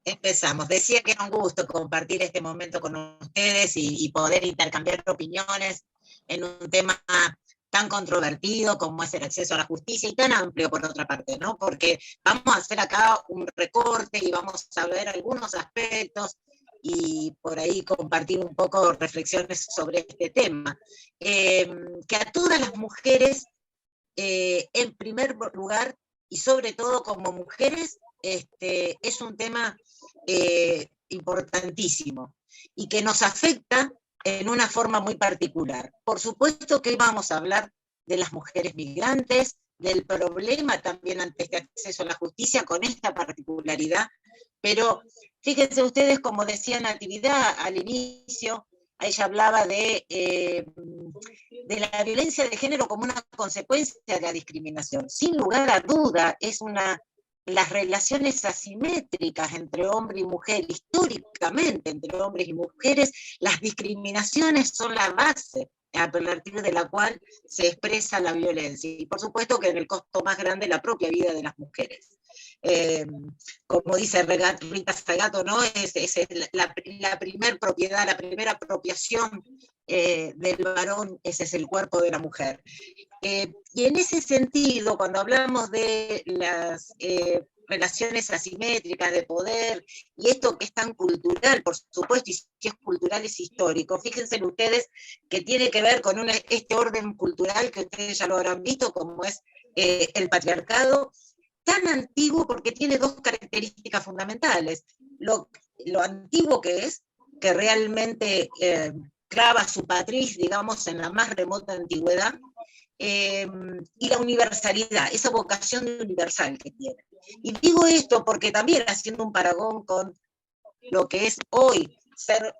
Empezamos. Decía que era un gusto compartir este momento con ustedes y poder intercambiar opiniones en un tema tan controvertido como es el acceso a la justicia y tan amplio por otra parte, ¿no? Porque vamos a hacer acá un recorte y vamos a ver algunos aspectos y por ahí compartir un poco reflexiones sobre este tema. Que a todas las mujeres, en primer lugar, y sobre todo como mujeres, es un tema importantísimo y que nos afecta en una forma muy particular. Por supuesto que vamos a hablar de las mujeres migrantes, del problema también ante este acceso a la justicia con esta particularidad, pero fíjense ustedes, como decía Natividad al inicio, ella hablaba de la violencia de género como una consecuencia de la discriminación. Sin lugar a duda, las relaciones asimétricas entre hombre y mujer, históricamente entre hombres y mujeres, las discriminaciones son la base a partir de la cual se expresa la violencia. Y por supuesto que en el costo más grande la propia vida de las mujeres. Eh, Como dice Rita Segato, ¿no? Es la primer propiedad, la primera apropiación del varón, ese es el cuerpo de la mujer. Y en ese sentido, cuando hablamos de las relaciones asimétricas de poder, y esto que es tan cultural, por supuesto, y si es cultural es histórico, fíjense ustedes que tiene que ver con este orden cultural que ustedes ya lo habrán visto, como es el patriarcado, tan antiguo porque tiene dos características fundamentales. Lo antiguo que es, que realmente clava su patriz, digamos, en la más remota antigüedad, y la universalidad, esa vocación universal que tiene. Y digo esto porque también haciendo un paragón con lo que es hoy ser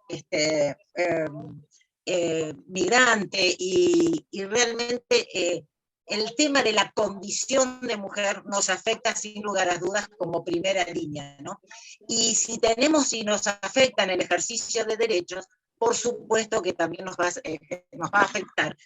migrante y realmente el tema de la condición de mujer nos afecta sin lugar a dudas como primera línea, ¿no? Y si nos afecta en el ejercicio de derechos, por supuesto que también nos va a afectar.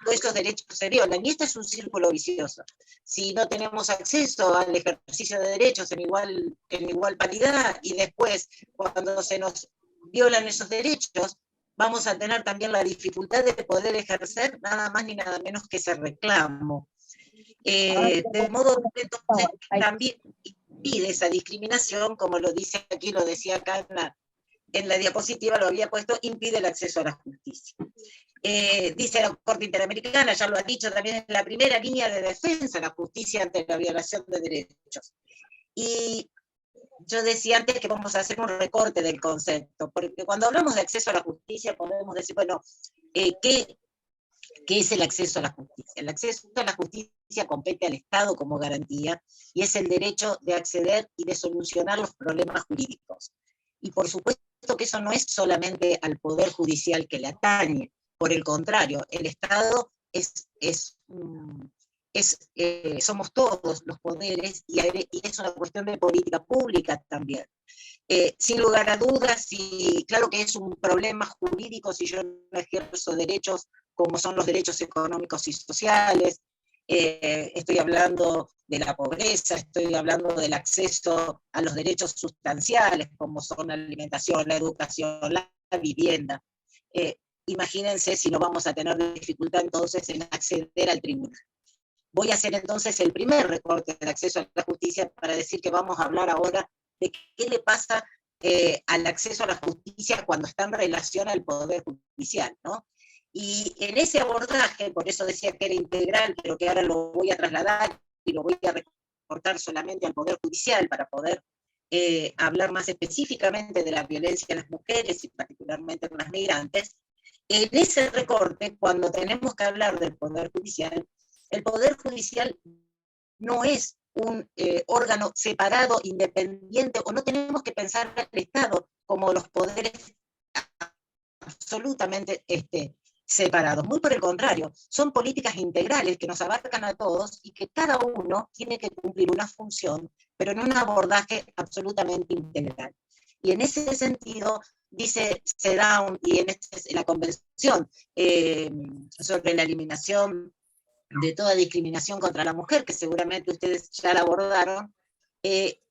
Todos estos derechos se violan y este es un círculo vicioso. Si no tenemos acceso al ejercicio de derechos en igual paridad y después cuando se nos violan esos derechos, vamos a tener también la dificultad de poder ejercer nada más ni nada menos que ese reclamo. De modo que entonces también impide esa discriminación, como lo dice aquí, lo decía acá en la diapositiva, lo había puesto, impide el acceso a la justicia. Dice la Corte Interamericana, ya lo ha dicho, también es la primera línea de defensa de la justicia ante la violación de derechos. Y yo decía antes que vamos a hacer un recorte del concepto, porque cuando hablamos de acceso a la justicia podemos decir, bueno, ¿qué es el acceso a la justicia? El acceso a la justicia compete al Estado como garantía y es el derecho de acceder y de solucionar los problemas jurídicos. Y por supuesto que eso no es solamente al Poder Judicial que le atañe, por el contrario, el Estado somos todos los poderes y es una cuestión de política pública también. Sin lugar a dudas, claro que es un problema jurídico si yo no ejerzo derechos como son los derechos económicos y sociales, estoy hablando de la pobreza, estoy hablando del acceso a los derechos sustanciales como son la alimentación, la educación, la vivienda. Imagínense si no vamos a tener dificultad entonces en acceder al tribunal. Voy a hacer entonces el primer recorte del acceso a la justicia para decir que vamos a hablar ahora de qué le pasa al acceso a la justicia cuando está en relación al Poder Judicial, ¿no? Y en ese abordaje, por eso decía que era integral, pero que ahora lo voy a trasladar y lo voy a recortar solamente al Poder Judicial para poder hablar más específicamente de la violencia en las mujeres y particularmente en las migrantes. En ese recorte, cuando tenemos que hablar del Poder Judicial, el Poder Judicial no es un órgano separado, independiente, o no tenemos que pensar al Estado como los poderes absolutamente separados. Muy por el contrario, son políticas integrales que nos abarcan a todos y que cada uno tiene que cumplir una función, pero en un abordaje absolutamente integral. Y en ese sentido, dice CEDAW y en la Convención sobre la eliminación de toda discriminación contra la mujer, que seguramente ustedes ya la abordaron,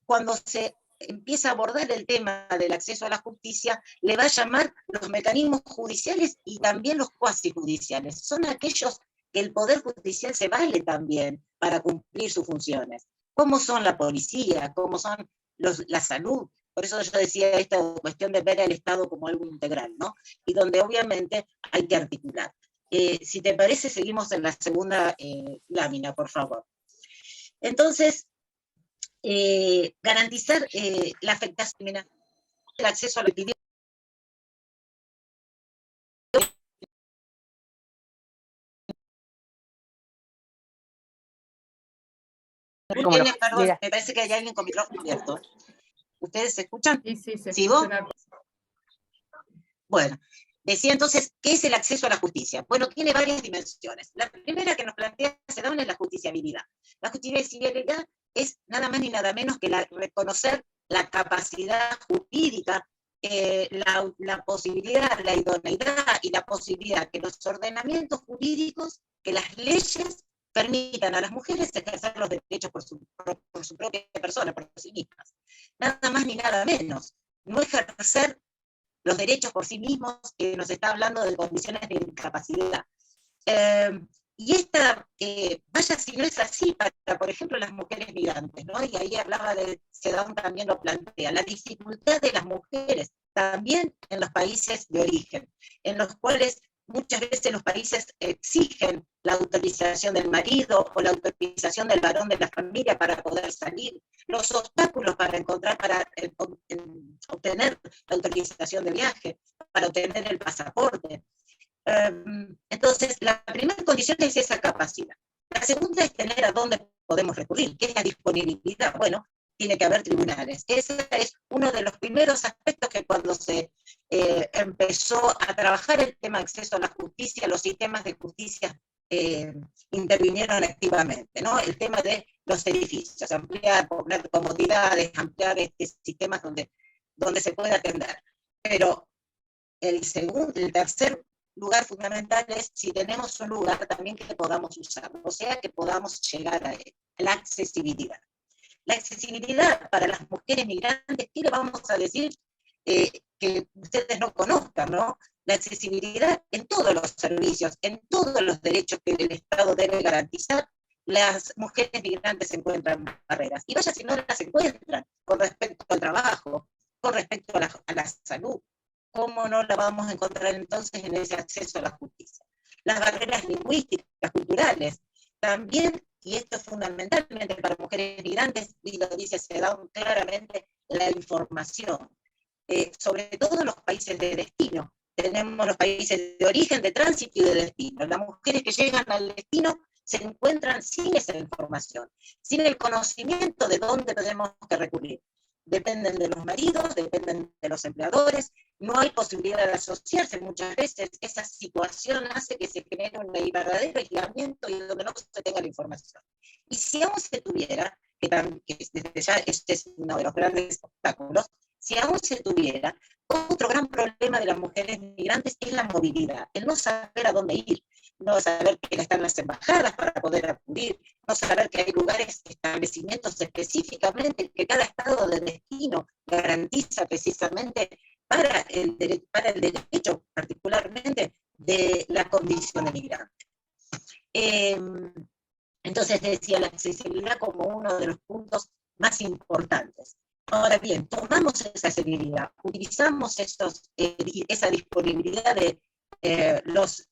cuando se empieza a abordar el tema del acceso a la justicia, le va a llamar los mecanismos judiciales y también los cuasi judiciales. Son aquellos que el Poder Judicial se vale también para cumplir sus funciones. ¿Cómo son la policía? ¿Cómo son la salud? Por eso yo decía esta cuestión de ver al Estado como algo integral, ¿no? Y donde obviamente hay que articular. Si te parece, seguimos en la segunda lámina, por favor. Entonces, garantizar la afectación, el acceso a la actividad. Perdón, me parece que hay alguien con micrófono abierto. ¿Ustedes se escuchan? Sí, sí, se ¿Sigo? escucha. Bueno, decía entonces, ¿qué es el acceso a la justicia? Bueno, tiene varias dimensiones. La primera que nos plantea Sedón es la justiciabilidad. La justiciabilidad es nada más ni nada menos que reconocer la capacidad jurídica, la posibilidad, la idoneidad y la posibilidad que los ordenamientos jurídicos, que las leyes permitan a las mujeres ejercer los derechos por su propia persona, por sí mismas. Nada más ni nada menos. No ejercer los derechos por sí mismos, que nos está hablando de condiciones de incapacidad. Y esta, vaya si no es así para, por ejemplo, las mujeres migrantes, ¿no? Y ahí hablaba de, Sedón también lo plantea, la dificultad de las mujeres, también en los países de origen, en los cuales muchas veces los países exigen la autorización del marido o la autorización del varón de la familia para poder salir, los obstáculos para encontrar, para obtener la autorización de viaje, para obtener el pasaporte. Entonces, la primera condición es esa capacidad. La segunda es tener a dónde podemos recurrir, que es la disponibilidad. Bueno, tiene que haber tribunales. Ese es uno de los primeros aspectos que cuando se empezó a trabajar el tema de acceso a la justicia, los sistemas de justicia intervinieron activamente, ¿no? El tema de los edificios, ampliar, poner comodidades, ampliar sistemas donde se pueda atender. Pero el tercer lugar fundamental es si tenemos un lugar también que podamos usar, o sea, que podamos llegar a él, la accesibilidad. La accesibilidad para las mujeres migrantes, ¿qué le vamos a decir que ustedes no conozcan, ¿no? La accesibilidad en todos los servicios, en todos los derechos que el Estado debe garantizar, las mujeres migrantes encuentran barreras. Y vaya si no las encuentran con respecto al trabajo, con respecto a la salud. ¿Cómo no la vamos a encontrar entonces en ese acceso a la justicia? Las barreras lingüísticas, culturales, también, y esto es fundamentalmente para mujeres migrantes, y lo dice Sedón claramente, la información. Sobre todo en los países de destino. Tenemos los países de origen, de tránsito y de destino. Las mujeres que llegan al destino se encuentran sin esa información, sin el conocimiento de dónde tenemos que recurrir. Dependen de los maridos, dependen de los empleadores, no hay posibilidad de asociarse muchas veces, esa situación hace que se genere un verdadero aislamiento y donde no se tenga la información. Y si aún se tuviera, que desde ya este es uno de los grandes obstáculos, si aún se tuviera, otro gran problema de las mujeres migrantes es la movilidad, el no saber a dónde ir, no saber que están las embajadas para poder acudir, no saber que hay lugares, establecimientos específicamente que cada estado de destino garantiza precisamente para el derecho particularmente de la condición de migrante. Entonces decía la accesibilidad como uno de los puntos más importantes. Ahora bien, tomamos esa accesibilidad, utilizamos esa disponibilidad de los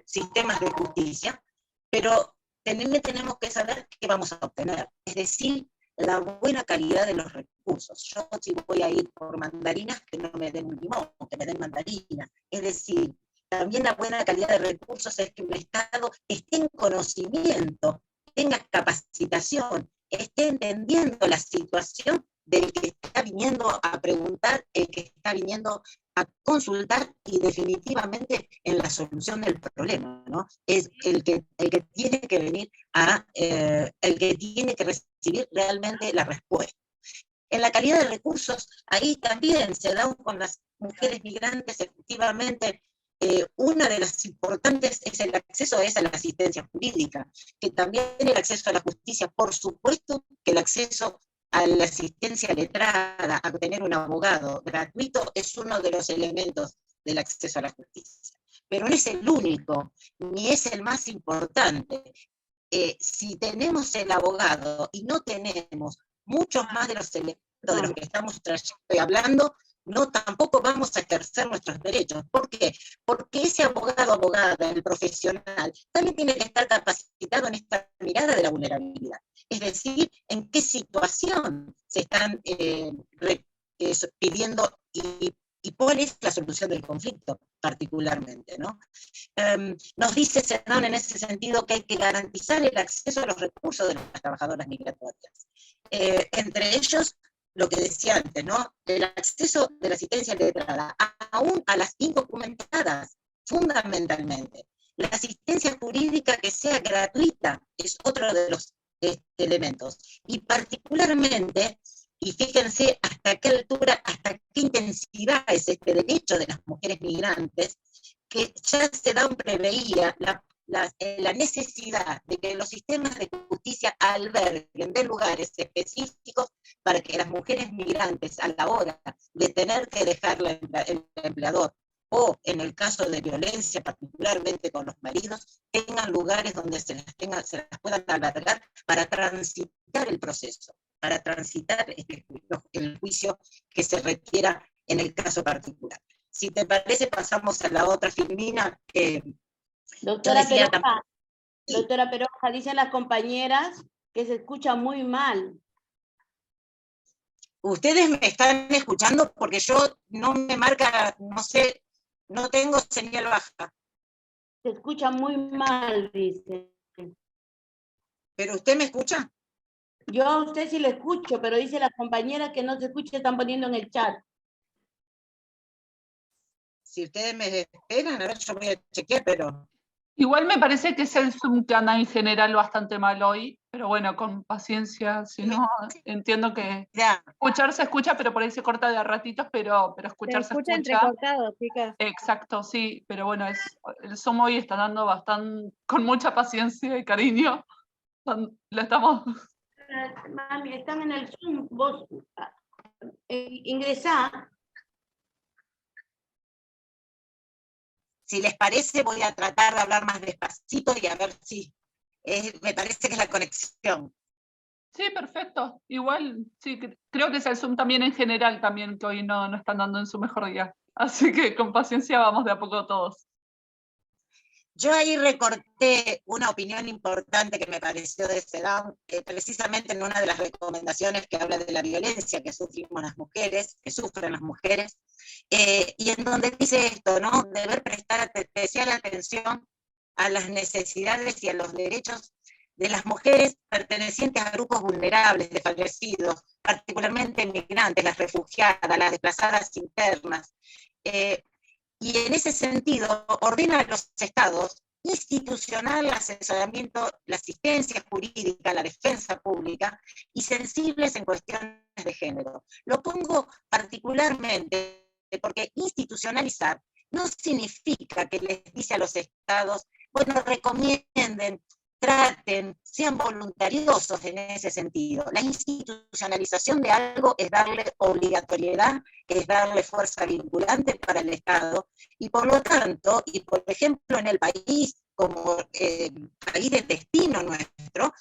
sistemas de justicia, pero también tenemos que saber qué vamos a obtener, es decir, la buena calidad de los recursos. Yo si voy a ir por mandarinas, que no me den un limón, que me den mandarinas. Es decir, también la buena calidad de recursos es que el Estado esté en conocimiento, tenga capacitación, esté entendiendo la situación del que está viniendo a preguntar, el que está viniendo a consultar y definitivamente en la solución del problema, ¿no? Es el que tiene que venir el que tiene que recibir realmente la respuesta. En la calidad de recursos, ahí también se da con las mujeres migrantes, efectivamente, una de las importantes es el acceso a la asistencia jurídica, que también el acceso a la justicia, por supuesto que el acceso a la asistencia letrada, a tener un abogado gratuito, es uno de los elementos del acceso a la justicia. Pero no es el único, ni es el más importante. Si tenemos el abogado y no tenemos muchos más de los elementos de los que estamos hablando, no tampoco vamos a ejercer nuestros derechos. ¿Por qué? Porque ese abogado, abogada, el profesional, también tiene que estar capacitado en esta mirada de la vulnerabilidad. Es decir, en qué situación se están pidiendo y cuál es la solución del conflicto particularmente, ¿no? Nos dice Sedán en ese sentido que hay que garantizar el acceso a los recursos de las trabajadoras migratorias. Entre ellos, lo que decía antes, ¿no? El acceso de la asistencia letrada, aún a las indocumentadas, fundamentalmente. La asistencia jurídica que sea gratuita es otro de los elementos. Y particularmente, y fíjense hasta qué altura, hasta qué intensidad es este derecho de las mujeres migrantes, que ya Sedán preveía la necesidad de que los sistemas de justicia alberguen de lugares específicos para que las mujeres migrantes, a la hora de tener que dejar el empleador, o en el caso de violencia, particularmente con los maridos, tengan lugares donde se las puedan albergar para transitar el proceso, para transitar el juicio que se requiera en el caso particular. Si te parece, pasamos a la otra Filmina. Doctora Peroja, dicen las compañeras que se escucha muy mal. Ustedes me están escuchando porque yo no me marca, no sé, no tengo señal baja. Se escucha muy mal, dice. ¿Pero usted me escucha? Yo a usted sí lo escucho, pero dice las compañeras que no se escucha, están poniendo en el chat. Si ustedes me esperan, a ver, yo voy a chequear, pero... Igual me parece que es el Zoom que anda en general bastante mal hoy, pero bueno, con paciencia, si no, entiendo que ya. Escuchar se escucha, pero por ahí se corta de a ratitos, pero escuchar se escucha. Entrecortado, chicas. Exacto, sí, pero bueno, el Zoom hoy está dando bastante, con mucha paciencia y cariño. Lo estamos... Mami, están en el Zoom, vos ingresá. Si les parece, voy a tratar de hablar más despacito y a ver si... me parece que es la conexión. Sí, perfecto. Igual, sí, creo que es el Zoom también en general, también que hoy no están dando en su mejor día. Así que con paciencia vamos de a poco todos. Yo ahí recorté una opinión importante que me pareció de Sedán, precisamente en una de las recomendaciones que habla de la violencia que sufrimos las mujeres, que sufren las mujeres, y en donde dice esto, ¿no? Deber prestar especial atención a las necesidades y a los derechos de las mujeres pertenecientes a grupos vulnerables, desfavorecidos, particularmente migrantes, las refugiadas, las desplazadas internas. Y en ese sentido ordena a los estados institucional el asesoramiento, la asistencia jurídica, la defensa pública y sensibles en cuestiones de género. Lo pongo particularmente porque institucionalizar no significa que les dice a los estados, bueno, recomienden, traten, sean voluntariosos en ese sentido. La institucionalización de algo es darle obligatoriedad, es darle fuerza vinculante para el Estado, y por lo tanto, y por ejemplo en el país, como país de destino nuestro,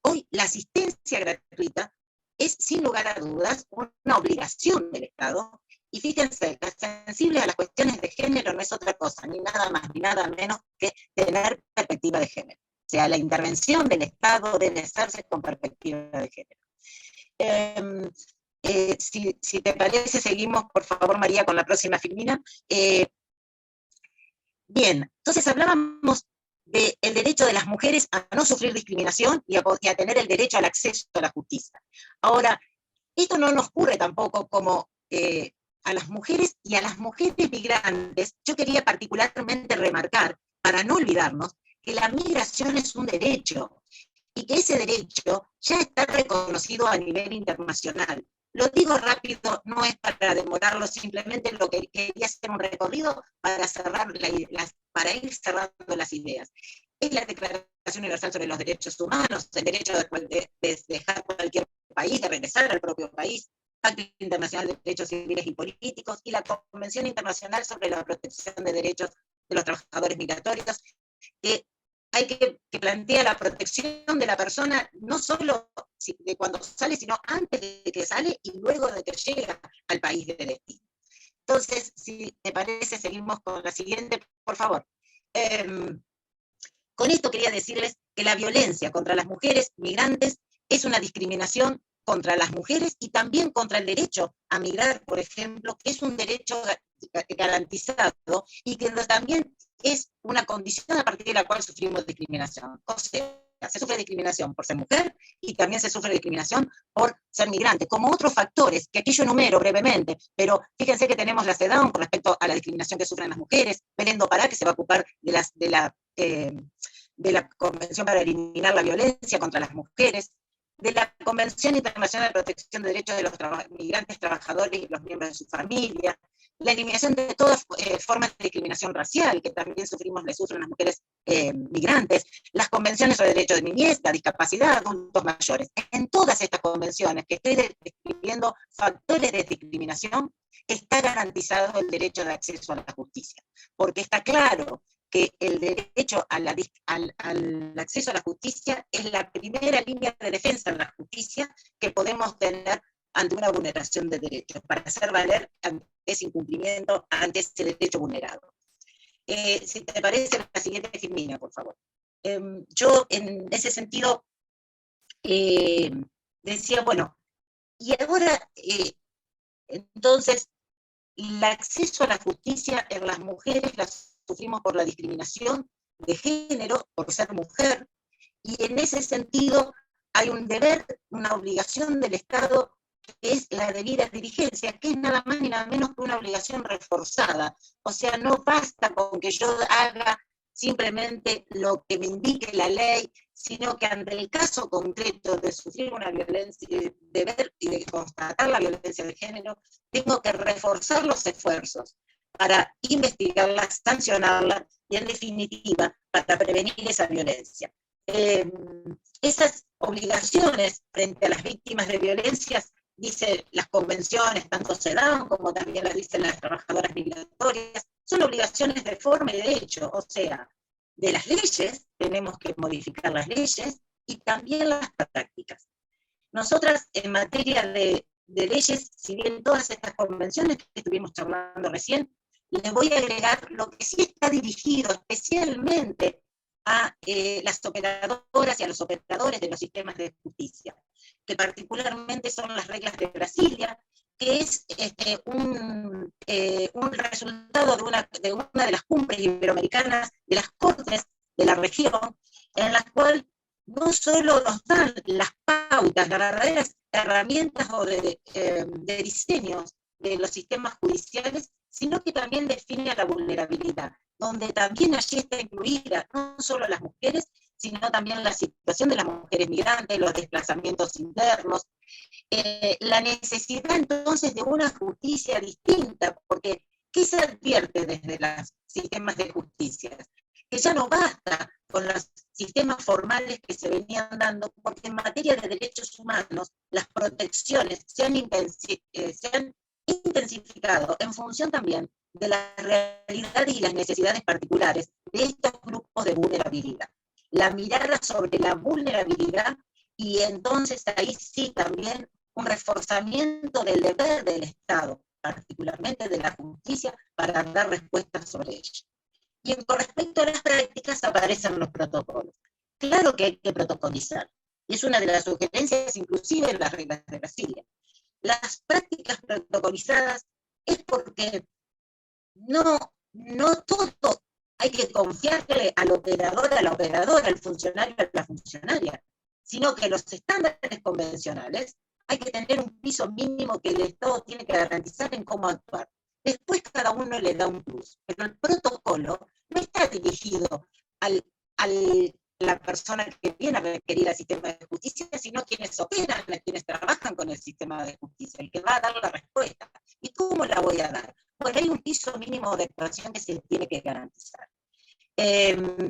hoy la asistencia gratuita es sin lugar a dudas una obligación del Estado. Y fíjense, la sensible a las cuestiones de género no es otra cosa, ni nada más, ni nada menos que tener perspectiva de género. O sea, la intervención del Estado debe hacerse con perspectiva de género. Si te parece, seguimos, por favor, María, con la próxima Filmina. Bien, entonces hablábamos del derecho de las mujeres a no sufrir discriminación y a tener el derecho al acceso a la justicia. Ahora, esto no nos ocurre tampoco como... a las mujeres y a las mujeres migrantes, yo quería particularmente remarcar, para no olvidarnos, que la migración es un derecho y que ese derecho ya está reconocido a nivel internacional. Lo digo rápido, no es para demorarlo, simplemente lo que quería hacer un recorrido para, para ir cerrando las ideas. es la Declaración Universal sobre los Derechos Humanos, el derecho de dejar cualquier país, de regresar al propio país, Pacto Internacional de Derechos Civiles y Políticos, y la Convención Internacional sobre la Protección de Derechos de los Trabajadores Migratorios, que plantea la protección de la persona no solo de cuando sale, sino antes de que sale y luego de que llega al país de destino. Entonces, si me parece, seguimos con la siguiente, por favor. Con esto quería decirles que la violencia contra las mujeres migrantes es una discriminación contra las mujeres y también contra el derecho a migrar, por ejemplo, que es un derecho garantizado y que también es una condición a partir de la cual sufrimos discriminación. O sea, se sufre discriminación por ser mujer y también se sufre discriminación por ser migrante, como otros factores que aquí yo enumero brevemente, pero fíjense que tenemos la CEDAW con respecto a la discriminación que sufren las mujeres, Belén do Pará, que se va a ocupar de la Convención para eliminar la violencia contra las mujeres, de la Convención Internacional de Protección de Derechos de los Migrantes, Trabajadores y los miembros de su familia, la eliminación de todas formas de discriminación racial que también le sufren las mujeres migrantes, las convenciones sobre derechos de niñez, la discapacidad, adultos mayores. En todas estas convenciones que estoy describiendo factores de discriminación, está garantizado el derecho de acceso a la justicia, porque está claro que el derecho al acceso a la justicia es la primera línea de defensa de la justicia que podemos tener ante una vulneración de derechos, para hacer valer ante ese incumplimiento, ante ese derecho vulnerado. Si te parece, la siguiente Firmina, por favor. Yo, en ese sentido, decía, bueno, y ahora, entonces, el acceso a la justicia en las mujeres las sufrimos por la discriminación de género, por ser mujer, y en ese sentido hay un deber, una obligación del Estado, que es la debida diligencia, que es nada más ni nada menos que una obligación reforzada. O sea, no basta con que yo haga simplemente lo que me indique la ley, sino que ante el caso concreto de sufrir una violencia, de ver y de constatar la violencia de género, tengo que reforzar los esfuerzos para investigarla, sancionarla y, en definitiva, para prevenir esa violencia. Esas obligaciones frente a las víctimas de violencias, dicen las convenciones, tanto CEDAW como también las dicen las trabajadoras migratorias, son obligaciones de forma y de hecho, o sea, de las leyes, tenemos que modificar las leyes y también las prácticas. Nosotras, en materia de leyes, si bien todas estas convenciones que estuvimos charlando recién, les voy a agregar lo que sí está dirigido especialmente a las operadoras y a los operadores de los sistemas de justicia, que particularmente son las reglas de Brasilia, que es un resultado de una de las cumbres iberoamericanas de las cortes de la región, en la cual no solo nos dan las pautas, las verdaderas herramientas o de diseños de los sistemas judiciales, sino que también define la vulnerabilidad, donde también allí está incluida no solo las mujeres, sino también la situación de las mujeres migrantes, los desplazamientos internos, la necesidad entonces de una justicia distinta, porque ¿qué se advierte desde los sistemas de justicia? Que ya no basta con los sistemas formales que se venían dando, porque en materia de derechos humanos las protecciones se han intensificado en función también de la realidad y las necesidades particulares de estos grupos de vulnerabilidad. La mirada sobre la vulnerabilidad y entonces ahí sí también un reforzamiento del deber del Estado, particularmente de la justicia, para dar respuestas sobre ello. Y con respecto a las prácticas aparecen los protocolos. Claro que hay que protocolizar, y es una de las sugerencias inclusive en las reglas de Brasilia. Las prácticas protocolizadas es porque no todo hay que confiarle al operador, a la operadora, al funcionario, a la funcionaria, sino que los estándares convencionales hay que tener un piso mínimo que el Estado tiene que garantizar en cómo actuar. Después cada uno le da un plus, pero el protocolo no está dirigido a la persona que viene a requerir al sistema de justicia, sino quienes operan, quienes trabajan con el sistema de justicia, el que va a dar la respuesta. ¿Y cómo la voy a dar? Bueno, hay un piso mínimo de actuación que se tiene que garantizar.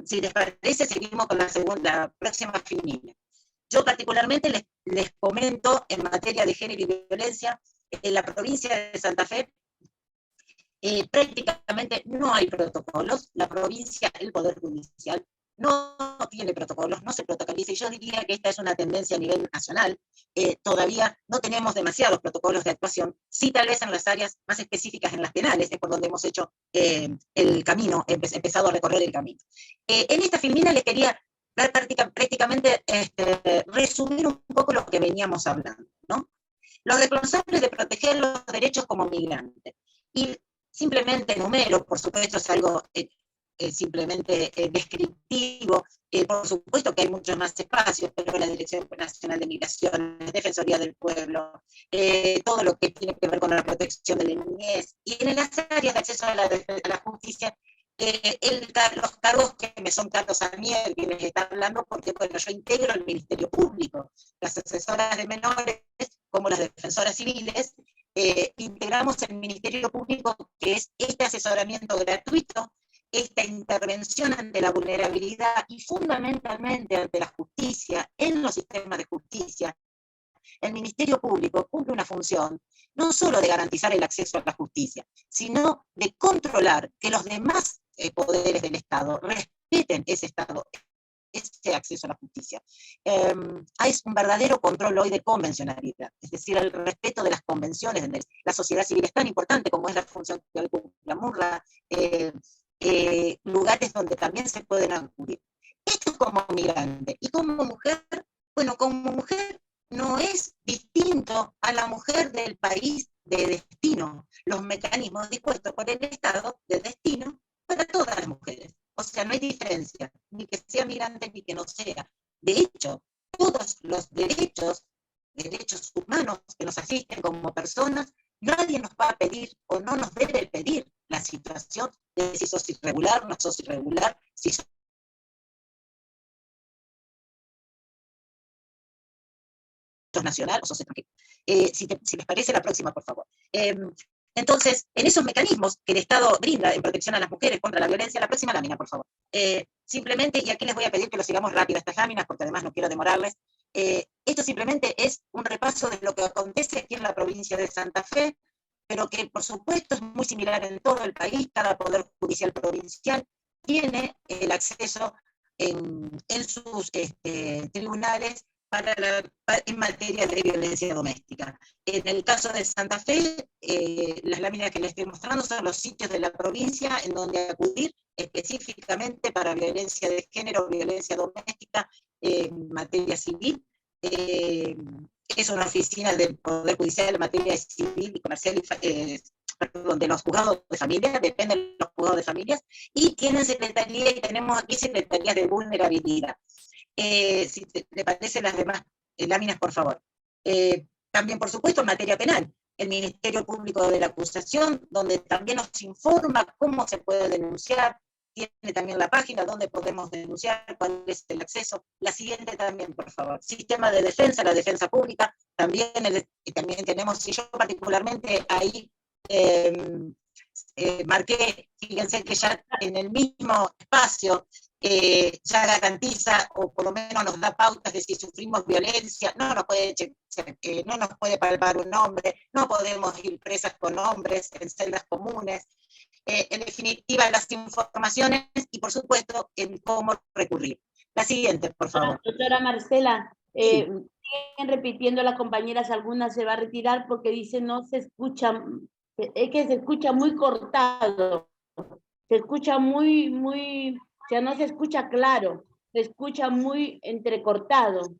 Si les parece, seguimos con la próxima filmina. Yo particularmente les comento en materia de género y violencia, en la provincia de Santa Fe prácticamente no hay protocolos. La provincia, el Poder Judicial, no tiene protocolos, no se protocoliza, y yo diría que esta es una tendencia a nivel nacional. Todavía no tenemos demasiados protocolos de actuación, sí tal vez en las áreas más específicas, en las penales, es por donde hemos hecho el camino, empezado a recorrer el camino. En esta filmina les quería dar prácticamente resumir un poco lo que veníamos hablando, ¿no? Los responsables de proteger los derechos como migrantes. Y simplemente enumero, por supuesto es algo simplemente descriptivo, por supuesto que hay muchos más espacios, pero la Dirección Nacional de Migraciones, Defensoría del Pueblo, todo lo que tiene que ver con la protección de la niñez, y en las áreas de acceso a la justicia, los cargos que me son cargos a mí, el que les está hablando, porque bueno, yo integro el Ministerio Público, las asesoras de menores, como las defensoras civiles, integramos el Ministerio Público, que es este asesoramiento gratuito, esta intervención ante la vulnerabilidad y fundamentalmente ante la justicia, en los sistemas de justicia. El Ministerio Público cumple una función no solo de garantizar el acceso a la justicia, sino de controlar que los demás poderes del Estado respeten ese Estado, ese acceso a la justicia. Hay un verdadero control hoy de convencionalidad, es decir, el respeto de las convenciones de la sociedad civil es tan importante como es la función que hoy cumple la MURRA, lugares donde también se pueden acudir. Esto como migrante, y como mujer, bueno, como mujer no es distinto a la mujer del país de destino, los mecanismos dispuestos por el Estado de destino para todas las mujeres. O sea, no hay diferencia, ni que sea migrante ni que no sea. De hecho, todos los derechos humanos que nos asisten como personas, nadie nos va a pedir o no nos debe pedir la situación de si sos irregular, no sos irregular, si sos nacional o sos extranjero. Si les parece, la próxima, por favor. Entonces, en esos mecanismos que el Estado brinda en protección a las mujeres contra la violencia, la próxima lámina, por favor. Simplemente, y aquí les voy a pedir que lo sigamos rápido estas láminas, porque además no quiero demorarles, esto simplemente es un repaso de lo que acontece aquí en la provincia de Santa Fe, pero que por supuesto es muy similar en todo el país. Cada poder judicial provincial tiene el acceso en sus tribunales en materia de violencia doméstica. En el caso de Santa Fe, las láminas que les estoy mostrando son los sitios de la provincia en donde acudir específicamente para violencia de género, violencia doméstica, en materia civil. Es una oficina del Poder Judicial en materia civil y comercial, de los juzgados de familia, depende de los juzgados de familias, y tienen secretaría, y tenemos aquí secretarías de vulnerabilidad. Si le parecen las demás láminas, por favor. También, por supuesto, en materia penal, el Ministerio Público de la Acusación, donde también nos informa cómo se puede denunciar, tiene también la página donde podemos denunciar, cuál es el acceso. La siguiente también, por favor. Sistema de defensa, la defensa pública, también tenemos, y yo particularmente ahí marqué, fíjense que ya en el mismo espacio ya garantiza, o por lo menos nos da pautas de si sufrimos violencia, no nos puede palpar un hombre, no podemos ir presas con hombres en celdas comunes, en definitiva las informaciones y por supuesto en cómo recurrir. La siguiente, por favor. Doctora Marcela, Sí. siguen repitiendo las compañeras, algunas se va a retirar porque dice no se escucha, es que se escucha muy cortado, se escucha muy, o sea, no se escucha claro, se escucha muy entrecortado.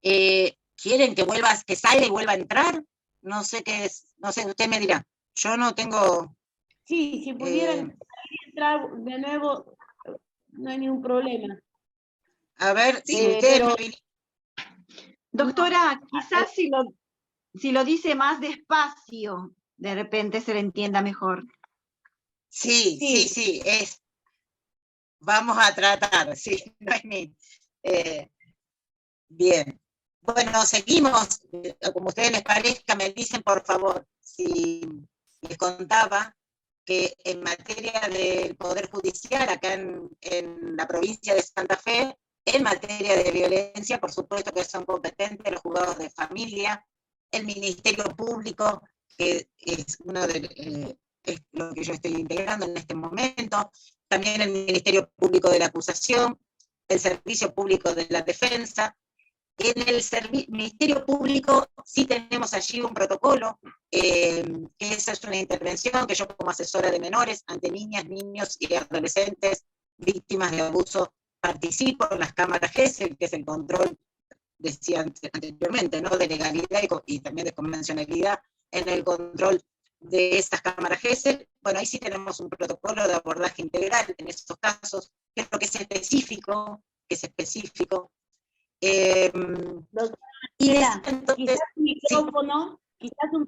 ¿Quieren que salga y vuelva a entrar? No sé qué es, no sé, usted me dirá. Yo no tengo... Sí, si pudieran entrar de nuevo, no hay ningún problema. A ver, si usted pero... Doctora, quizás si lo dice más despacio, de repente se le entienda mejor. Sí, vamos a tratar, sí, no es bien. Bueno, seguimos, como a ustedes les parezca, me dicen por favor, si les contaba que en materia del Poder Judicial, acá en la provincia de Santa Fe, en materia de violencia, por supuesto que son competentes los juzgados de familia, el Ministerio Público, que es es lo que yo estoy integrando en este momento, también el Ministerio Público de la Acusación, el Servicio Público de la Defensa. En el Ministerio Público sí tenemos allí un protocolo, que esa es una intervención que yo como asesora de menores ante niñas, niños y adolescentes víctimas de abuso participo en las cámaras GESEL, que es el control, decía anteriormente, ¿no?, de legalidad y también de convencionalidad en el control de estas cámaras GESEL. Bueno, ahí sí tenemos un protocolo de abordaje integral en estos casos, que es lo que es específico, y Mira, entonces, quizás un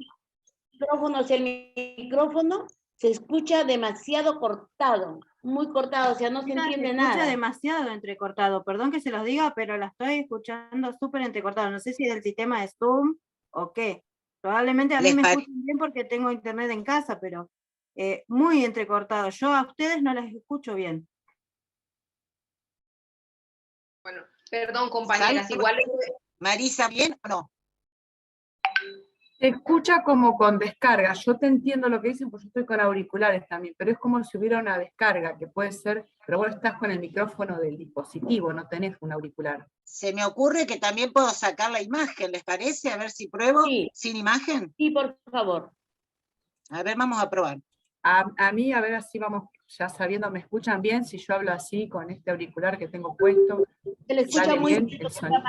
micrófono, si el micrófono se escucha demasiado cortado, muy cortado, o sea, no se entiende nada. Se escucha demasiado entrecortado, perdón que se los diga, pero la estoy escuchando súper entrecortado. No sé si del sistema de Zoom o qué. Probablemente a mí me escuchen bien porque tengo internet en casa, pero muy entrecortado. Yo a ustedes no les escucho bien. Bueno, perdón, compañeras, igual... Marisa, ¿bien o no? Se escucha como con descarga. Yo te entiendo lo que dicen, porque yo estoy con auriculares también, pero es como si hubiera una descarga, que puede ser, pero vos estás con el micrófono del dispositivo, no tenés un auricular. Se me ocurre que también puedo sacar la imagen, ¿les parece? A ver si pruebo sin imagen. Sí, por favor. A ver, vamos a probar. A mí, a ver, así vamos, ya sabiendo, ¿me escuchan bien? Si yo hablo así, con este auricular que tengo puesto, se le escucha muy bien bien, el sonido.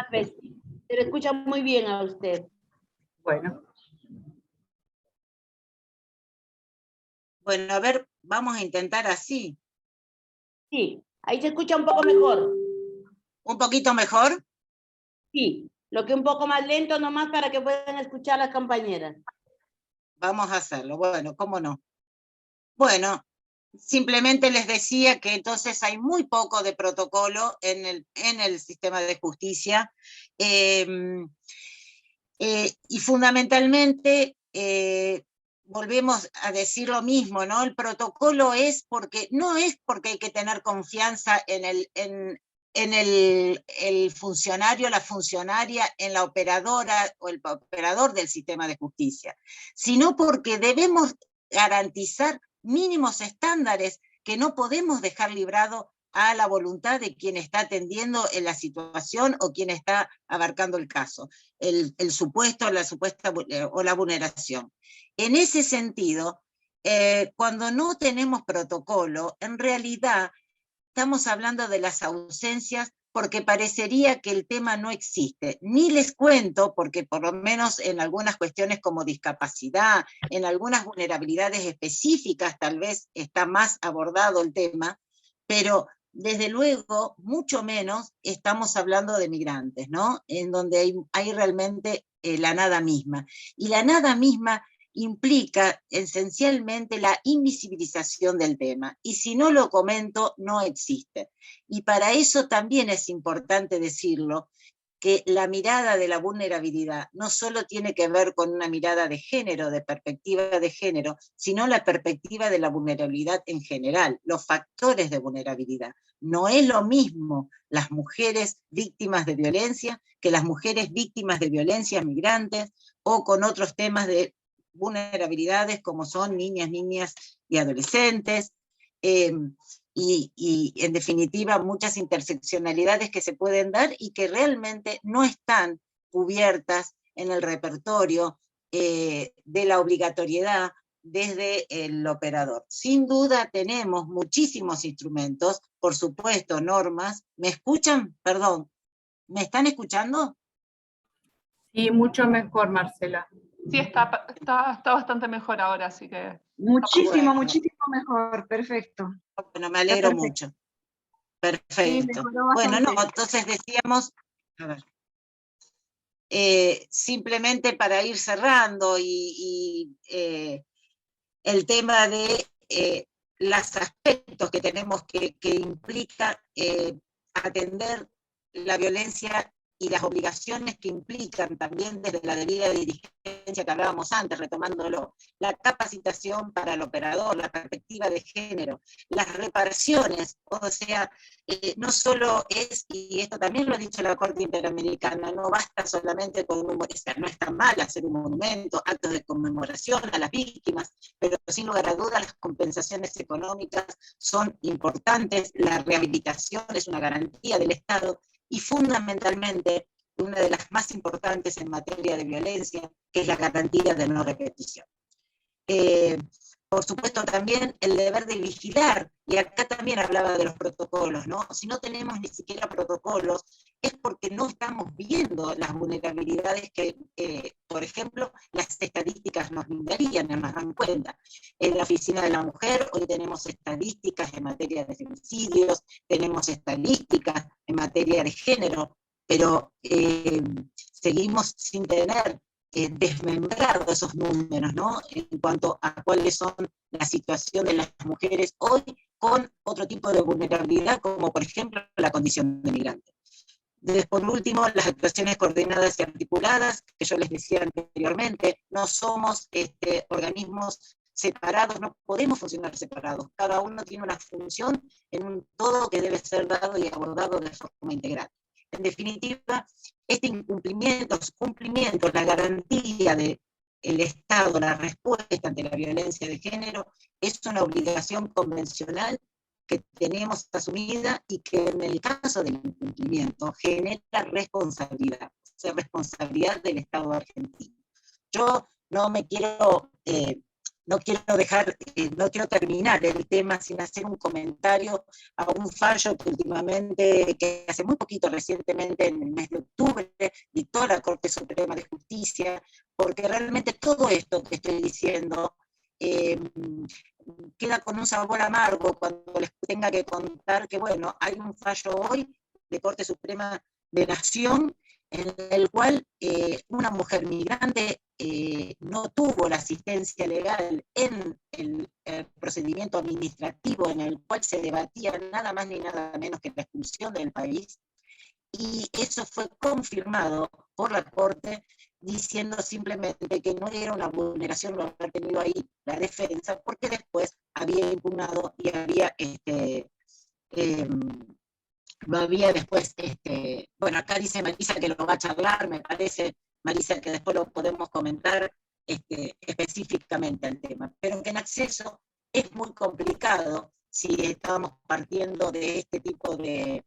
se le escucha muy bien a usted. Bueno. Bueno, a ver, vamos a intentar así. Sí, ahí se escucha un poco mejor. ¿Un poquito mejor? Sí, lo que un poco más lento nomás para que puedan escuchar las compañeras. Vamos a hacerlo, bueno, ¿cómo no? Bueno, simplemente les decía que entonces hay muy poco de protocolo en el sistema de justicia, y fundamentalmente volvemos a decir lo mismo, ¿no? El protocolo no es porque hay que tener confianza en el funcionario, la funcionaria, en la operadora o el operador del sistema de justicia, sino porque debemos garantizar mínimos estándares que no podemos dejar librado a la voluntad de quien está atendiendo en la situación o quien está abarcando el caso, el supuesto, la supuesta o la vulneración. En ese sentido, cuando no tenemos protocolo, en realidad estamos hablando de las ausencias porque parecería que el tema no existe. Ni les cuento, porque por lo menos en algunas cuestiones como discapacidad, en algunas vulnerabilidades específicas tal vez está más abordado el tema, pero desde luego, mucho menos estamos hablando de migrantes, ¿no? En donde hay realmente la nada misma. Y la nada misma implica esencialmente la invisibilización del tema. Y si no lo comento, no existe. Y para eso también es importante decirlo, que la mirada de la vulnerabilidad no solo tiene que ver con una mirada de género, de perspectiva de género, sino la perspectiva de la vulnerabilidad en general, los factores de vulnerabilidad. No es lo mismo las mujeres víctimas de violencia que las mujeres víctimas de violencia migrantes o con otros temas de vulnerabilidades como son niñas y adolescentes, y en definitiva muchas interseccionalidades que se pueden dar y que realmente no están cubiertas en el repertorio de la obligatoriedad desde el operador. Sin duda tenemos muchísimos instrumentos, por supuesto, normas. ¿Me escuchan? Perdón, ¿me están escuchando? Sí, mucho mejor, Marcela. Sí, está bastante mejor ahora, así que... Muchísimo mejor, perfecto. Bueno, me alegro mucho. Perfecto. Sí, bueno, no, entonces decíamos, a ver, simplemente para ir cerrando y el tema de los aspectos que tenemos que implica atender la violencia y las obligaciones que implican también desde la debida diligencia que hablábamos antes, retomándolo, la capacitación para el operador, la perspectiva de género, las reparaciones, o sea, no solo es, y esto también lo ha dicho la Corte Interamericana, no basta solamente con no está mal hacer un monumento, actos de conmemoración a las víctimas, pero sin lugar a dudas las compensaciones económicas son importantes, la rehabilitación es una garantía del Estado, y fundamentalmente una de las más importantes en materia de violencia, que es la garantía de no repetición. Por supuesto también el deber de vigilar, y acá también hablaba de los protocolos, ¿no? Si no tenemos ni siquiera protocolos, es porque no estamos viendo las vulnerabilidades que, por ejemplo, las estadísticas nos brindarían, nos dan cuenta. En la Oficina de la Mujer hoy tenemos estadísticas en materia de femicidios, tenemos estadísticas en materia de género, pero seguimos sin tener desmembrado esos números, ¿no? En cuanto a cuáles son la situación de las mujeres hoy con otro tipo de vulnerabilidad, como por ejemplo la condición de migrante. Por último, las actuaciones coordinadas y articuladas, que yo les decía anteriormente, no somos organismos separados, no podemos funcionar separados, cada uno tiene una función en un todo que debe ser dado y abordado de forma integral. En definitiva, este incumplimiento, su cumplimiento, la garantía del Estado, la respuesta ante la violencia de género, es una obligación convencional que tenemos asumida y que en el caso del incumplimiento genera responsabilidad, o sea, responsabilidad del Estado argentino. Yo no me quiero, no quiero terminar el tema sin hacer un comentario a un fallo que últimamente, que hace muy poquito, recientemente, en el mes de octubre, dictó la Corte Suprema de Justicia, porque realmente todo esto que estoy diciendo queda con un sabor amargo cuando les tenga que contar que, bueno, hay un fallo hoy de Corte Suprema de Nación en el cual una mujer migrante no tuvo la asistencia legal en el procedimiento administrativo en el cual se debatía nada más ni nada menos que la expulsión del país, y eso fue confirmado por la Corte diciendo simplemente que no era una vulneración lo haber tenido ahí la defensa, porque después había impugnado y había lo había después, bueno, acá dice Marisa que lo va a charlar, me parece, Marisa, que después lo podemos comentar específicamente al tema, pero que en acceso es muy complicado si estábamos partiendo de este tipo de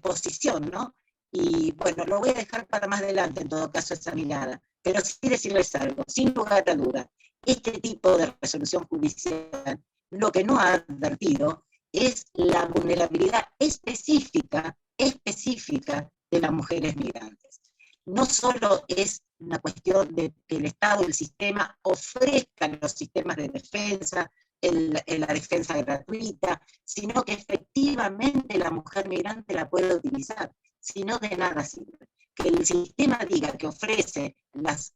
posición, ¿no? Y bueno, lo voy a dejar para más adelante en todo caso esa mirada, pero sí decirles algo, sin lugar a duda, este tipo de resolución judicial lo que no ha advertido es la vulnerabilidad específica de las mujeres migrantes. No solo es una cuestión de que el Estado, el sistema, ofrezca los sistemas de defensa, la defensa gratuita, sino que efectivamente la mujer migrante la puede utilizar, si no de nada sirve. Que el sistema diga que ofrece los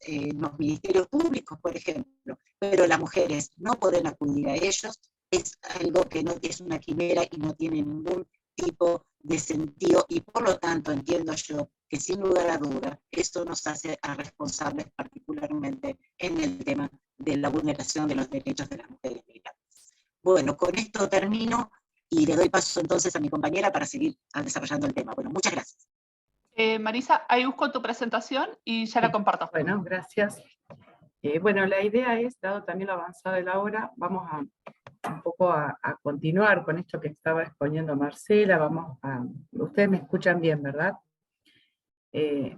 ministerios públicos, por ejemplo, pero las mujeres no pueden acudir a ellos, es algo que no es una quimera y no tiene ningún tipo de sentido, y por lo tanto entiendo yo que sin lugar a duda esto nos hace a responsables particularmente en el tema de la vulneración de los derechos de las mujeres migrantes. Bueno, con esto termino y le doy paso entonces a mi compañera para seguir desarrollando el tema. Bueno, muchas gracias. Marisa, ahí busco tu presentación y ya la comparto. Bueno, gracias. Bueno, la idea es, dado también lo avanzado de la hora, vamos un poco a continuar con esto que estaba exponiendo Marcela. Ustedes me escuchan bien, ¿verdad?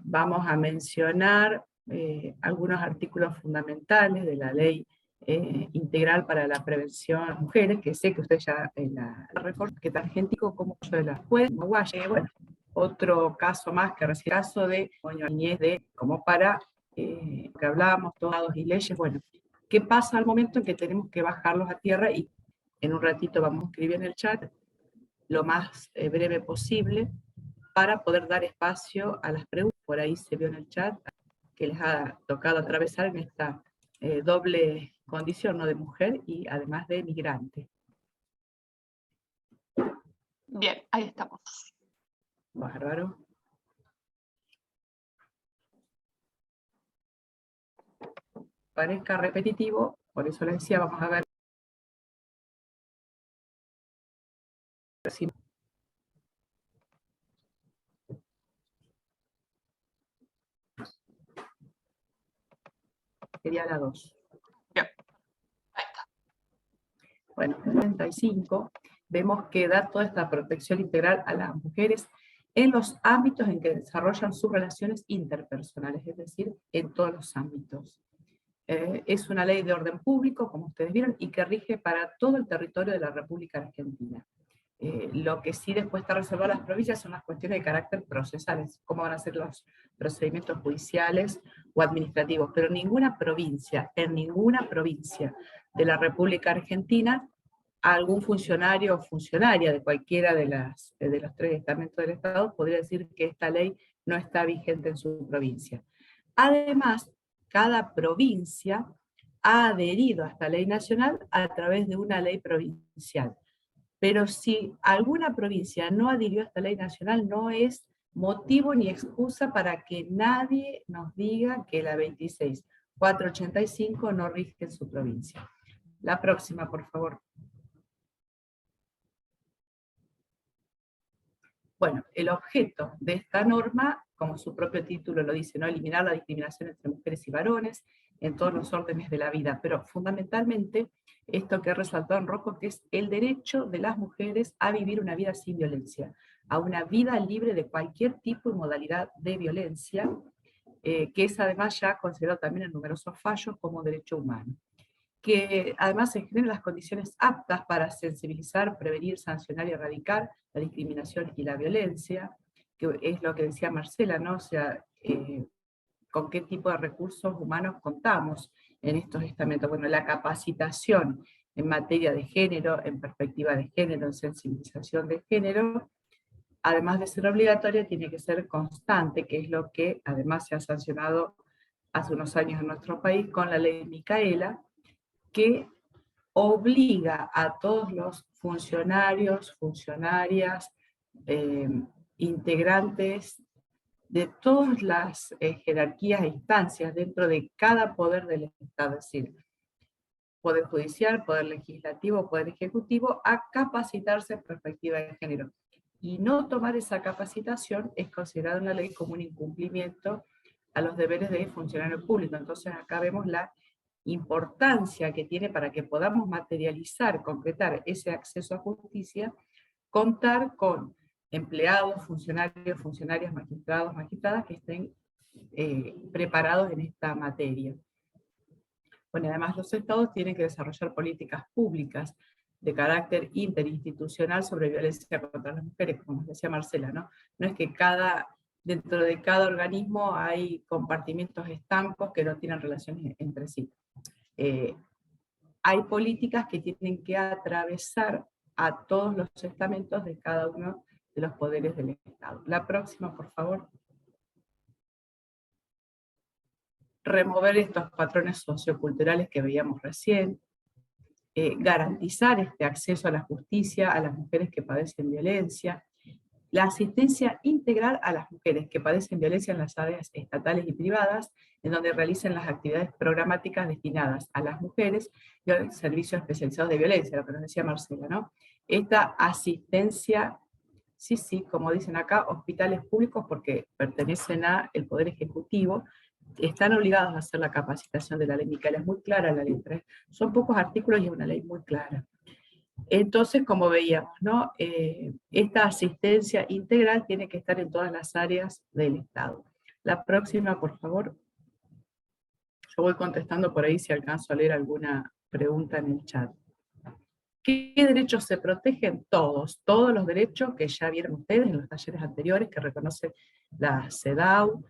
Vamos a mencionar algunos artículos fundamentales de la Ley Integral para la Prevención a las Mujeres, que sé que usted ya en la reforma, que tan argentino como yo de la juez, bueno, otro caso más que recién caso de niñez de como para que hablábamos todos y leyes. Bueno, ¿qué pasa al momento en que tenemos que bajarlos a tierra? Y en un ratito vamos a escribir en el chat lo más breve posible para poder dar espacio a las preguntas. Por ahí se vio en el chat que les ha tocado atravesar en esta doble condición, ¿no? De mujer y además de migrante. Bien, ahí estamos. Bárbaro. parezca repetitivo, por eso les decía, vamos a ver si sería la 2. Bien. Ahí está. Bueno, en el 35 vemos que da toda esta protección integral a las mujeres en los ámbitos en que desarrollan sus relaciones interpersonales, es decir, en todos los ámbitos. Es una ley de orden público, como ustedes vieron, y que rige para todo el territorio de la República Argentina. Lo que sí después está reservado a las provincias son las cuestiones de carácter procesales, cómo van a ser los procedimientos judiciales o administrativos, pero en ninguna provincia de la República Argentina, algún funcionario o funcionaria de cualquiera de los 3 estamentos del Estado podría decir que esta ley no está vigente en su provincia. Además, cada provincia ha adherido a esta ley nacional a través de una ley provincial. Pero si alguna provincia no adhirió a esta ley nacional, no es motivo ni excusa para que nadie nos diga que la 26.485 no rige en su provincia. La próxima, por favor. Bueno, el objeto de esta norma, como su propio título lo dice, ¿no? Eliminar la discriminación entre mujeres y varones en todos los órdenes de la vida, pero fundamentalmente esto que he resaltado en rojo, que es el derecho de las mujeres a vivir una vida sin violencia, a una vida libre de cualquier tipo y modalidad de violencia, que es además ya considerado también en numerosos fallos como derecho humano. Que además se generen las condiciones aptas para sensibilizar, prevenir, sancionar y erradicar la discriminación y la violencia, que es lo que decía Marcela, ¿no? O sea, con qué tipo de recursos humanos contamos en estos estamentos. Bueno, la capacitación en materia de género, en perspectiva de género, en sensibilización de género, además de ser obligatoria, tiene que ser constante, que es lo que además se ha sancionado hace unos años en nuestro país con la ley Micaela, que obliga a todos los funcionarios, funcionarias, integrantes de todas las jerarquías e instancias dentro de cada poder del Estado, es decir, Poder Judicial, Poder Legislativo, Poder Ejecutivo, a capacitarse en perspectiva de género. Y no tomar esa capacitación es considerado en la ley como un incumplimiento a los deberes de funcionario público. Entonces acá vemos la importancia que tiene para que podamos materializar, concretar ese acceso a justicia, contar con empleados, funcionarios, funcionarias, magistrados, magistradas que estén preparados en esta materia. Bueno, además los estados tienen que desarrollar políticas públicas de carácter interinstitucional sobre violencia contra las mujeres, como decía Marcela, ¿no? No es que dentro de cada organismo hay compartimientos estancos que no tienen relaciones entre sí. Hay políticas que tienen que atravesar a todos los estamentos de cada uno de los poderes del Estado. La próxima, por favor. Remover estos patrones socioculturales que veíamos recién, garantizar este acceso a la justicia a las mujeres que padecen violencia, la asistencia integral a las mujeres que padecen violencia en las áreas estatales y privadas, en donde realicen las actividades programáticas destinadas a las mujeres y a los servicios especializados de violencia, lo que nos decía Marcela, ¿no? Esta asistencia, sí, como dicen acá, hospitales públicos, porque pertenecen al Poder Ejecutivo, están obligados a hacer la capacitación de la ley Micaela, es muy clara la ley 3, son pocos artículos y es una ley muy clara. Entonces, como veíamos, ¿no? Esta asistencia integral tiene que estar en todas las áreas del Estado. La próxima, por favor. Yo voy contestando por ahí si alcanzo a leer alguna pregunta en el chat. ¿Qué derechos se protegen? Todos los derechos que ya vieron ustedes en los talleres anteriores, que reconoce la CEDAW,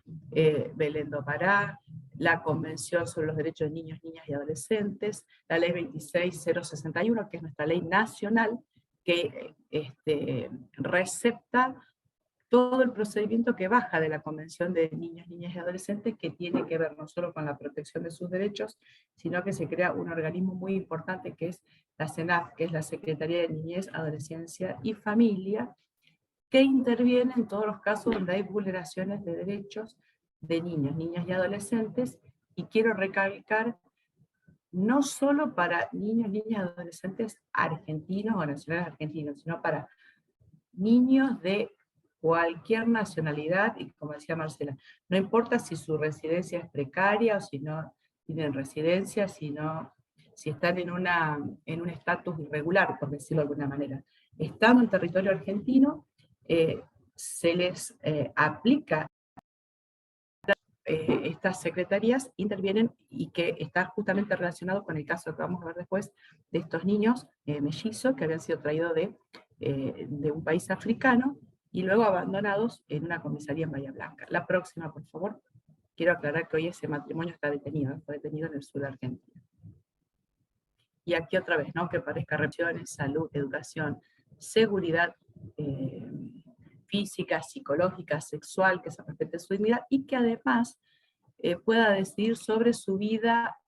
Belén do Pará, la Convención sobre los Derechos de Niños, Niñas y Adolescentes, la Ley 26.061, que es nuestra ley nacional, que recepta todo el procedimiento que baja de la Convención de Niños, Niñas y Adolescentes, que tiene que ver no solo con la protección de sus derechos, sino que se crea un organismo muy importante que es la CENAF, que es la Secretaría de Niñez, Adolescencia y Familia, que interviene en todos los casos donde hay vulneraciones de derechos de niños, niñas y adolescentes, y quiero recalcar no solo para niños, niñas, adolescentes argentinos o nacionales argentinos, sino para niños de cualquier nacionalidad, y como decía Marcela, no importa si su residencia es precaria o si no tienen residencia, si están en un estatus irregular, por decirlo de alguna manera. Estando en territorio argentino, se les aplica, estas secretarías intervienen, y que está justamente relacionado con el caso que vamos a ver después de estos niños mellizos que habían sido traídos de un país africano y luego abandonados en una comisaría en Bahía Blanca. La próxima, por favor. Quiero aclarar que hoy ese matrimonio está detenido, fue detenido en el sur de Argentina. Y aquí otra vez, ¿no? Que parezca represiones, salud, educación, seguridad física, psicológica, sexual, que se respete su dignidad y que además pueda decidir sobre su vida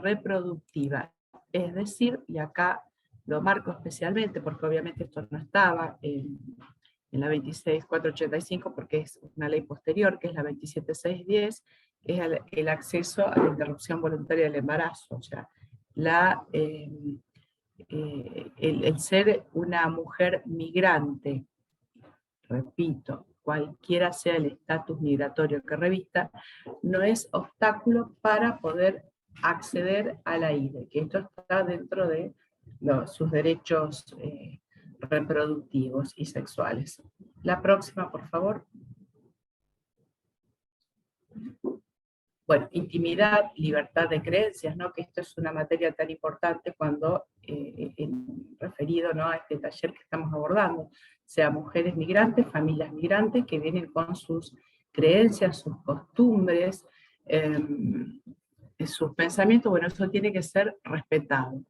reproductiva. Es decir, y acá lo marco especialmente, porque obviamente esto no estaba en la 26.485, porque es una ley posterior, que es la 27.610, que es el acceso a la interrupción voluntaria del embarazo, o sea, el ser una mujer migrante, repito, cualquiera sea el estatus migratorio que revista, no es obstáculo para poder acceder a la IDE, que esto está dentro de sus derechos reproductivos y sexuales. La próxima, por favor. Bueno, intimidad, libertad de creencias, ¿no? Que esto es una materia tan importante cuando, referido, ¿no?, a este taller que estamos abordando, sea mujeres migrantes, familias migrantes que vienen con sus creencias, sus costumbres, sus pensamientos, bueno, eso tiene que ser respetado.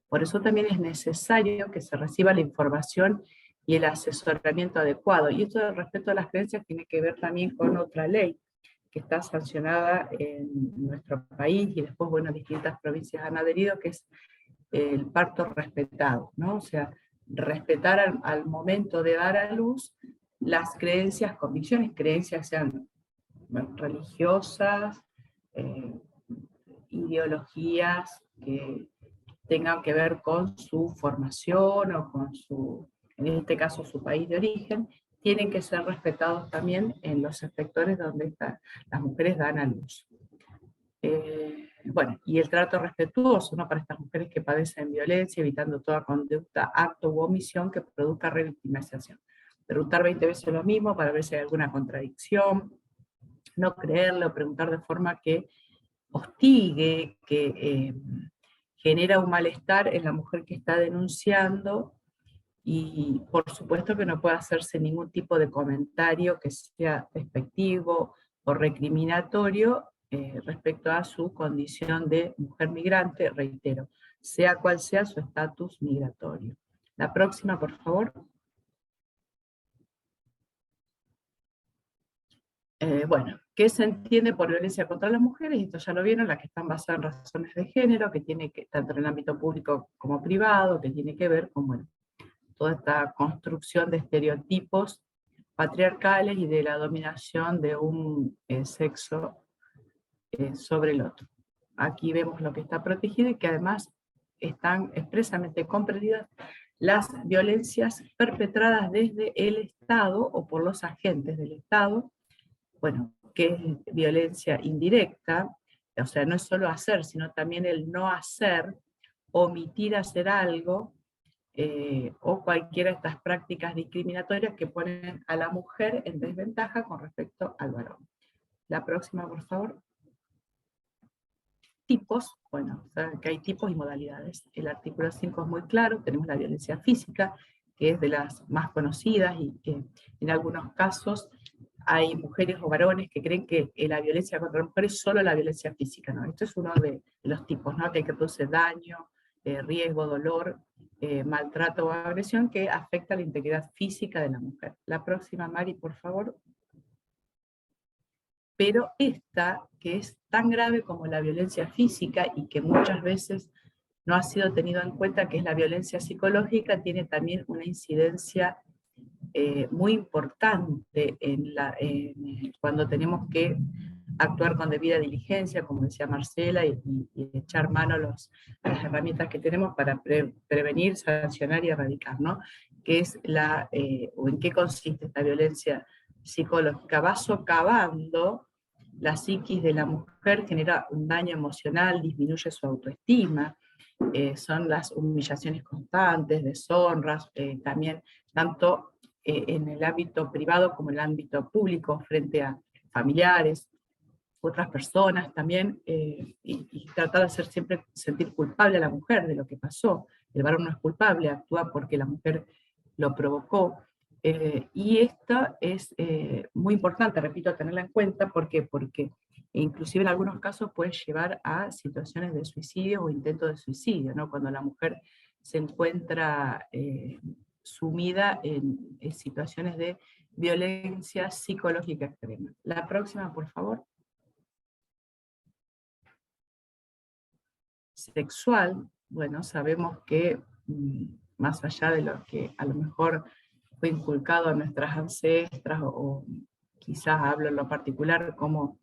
Por eso también es necesario que se reciba la información y el asesoramiento adecuado. Y esto del respeto a las creencias tiene que ver también con otra ley que está sancionada en nuestro país, y después, bueno, distintas provincias han adherido, que es el parto respetado, ¿no? O sea, respetar al momento de dar a luz las creencias, convicciones, creencias sean, bueno, religiosas, ideologías que tengan que ver con su formación o con su, en este caso, su país de origen, tienen que ser respetados también en los sectores donde las mujeres dan a luz. Bueno, y el trato respetuoso, ¿no?, para estas mujeres que padecen violencia, evitando toda conducta, acto u omisión que produzca revictimización. Preguntar 20 veces lo mismo para ver si hay alguna contradicción, no creerle o preguntar de forma que hostigue, que genera un malestar en la mujer que está denunciando, y por supuesto que no puede hacerse ningún tipo de comentario que sea despectivo o recriminatorio respecto a su condición de mujer migrante, reitero, sea cual sea su estatus migratorio. La próxima, por favor. Bueno, ¿qué se entiende por violencia contra las mujeres? Esto ya lo vieron, las que están basadas en razones de género, que tiene que, tanto en el ámbito público como privado, que tiene que ver con, bueno, toda esta construcción de estereotipos patriarcales y de la dominación de un sexo sobre el otro. Aquí vemos lo que está protegido, y que además están expresamente comprendidas las violencias perpetradas desde el Estado o por los agentes del Estado, bueno, que es violencia indirecta, o sea, no es solo hacer, sino también el no hacer, omitir hacer algo, o cualquiera de estas prácticas discriminatorias que ponen a la mujer en desventaja con respecto al varón. La próxima, por favor. Tipos, bueno, saben que hay tipos y modalidades. El artículo 5 es muy claro, tenemos la violencia física, que es de las más conocidas, y que en algunos casos hay mujeres o varones que creen que la violencia contra las mujeres es solo la violencia física, ¿no? Esto es uno de los tipos, ¿no?, que produce daño, riesgo, dolor, maltrato o agresión que afecta la integridad física de la mujer. La próxima, Mari, por favor. Pero esta, que es tan grave como la violencia física y que muchas veces no ha sido tenido en cuenta, que es la violencia psicológica, tiene también una incidencia muy importante cuando tenemos que actuar con debida diligencia, como decía Marcela, y echar mano a las herramientas que tenemos para prevenir, sancionar y erradicar, ¿no? ¿Qué es o en qué consiste esta violencia psicológica? Va socavando la psiquis de la mujer, genera un daño emocional, disminuye su autoestima, son las humillaciones constantes, deshonras, también tanto en el ámbito privado como en el ámbito público, frente a familiares, otras personas también, y tratar de hacer siempre sentir culpable a la mujer de lo que pasó. El varón no es culpable, actúa porque la mujer lo provocó. Y esto es muy importante, repito, tenerla en cuenta. ¿Por qué? Porque inclusive en algunos casos puede llevar a situaciones de suicidio o intento de suicidio, ¿no? Cuando la mujer se encuentra sumida en situaciones de violencia psicológica extrema. La próxima, por favor. Sexual, bueno, sabemos que más allá de lo que a lo mejor fue inculcado a nuestras ancestras, o quizás hablo en lo particular como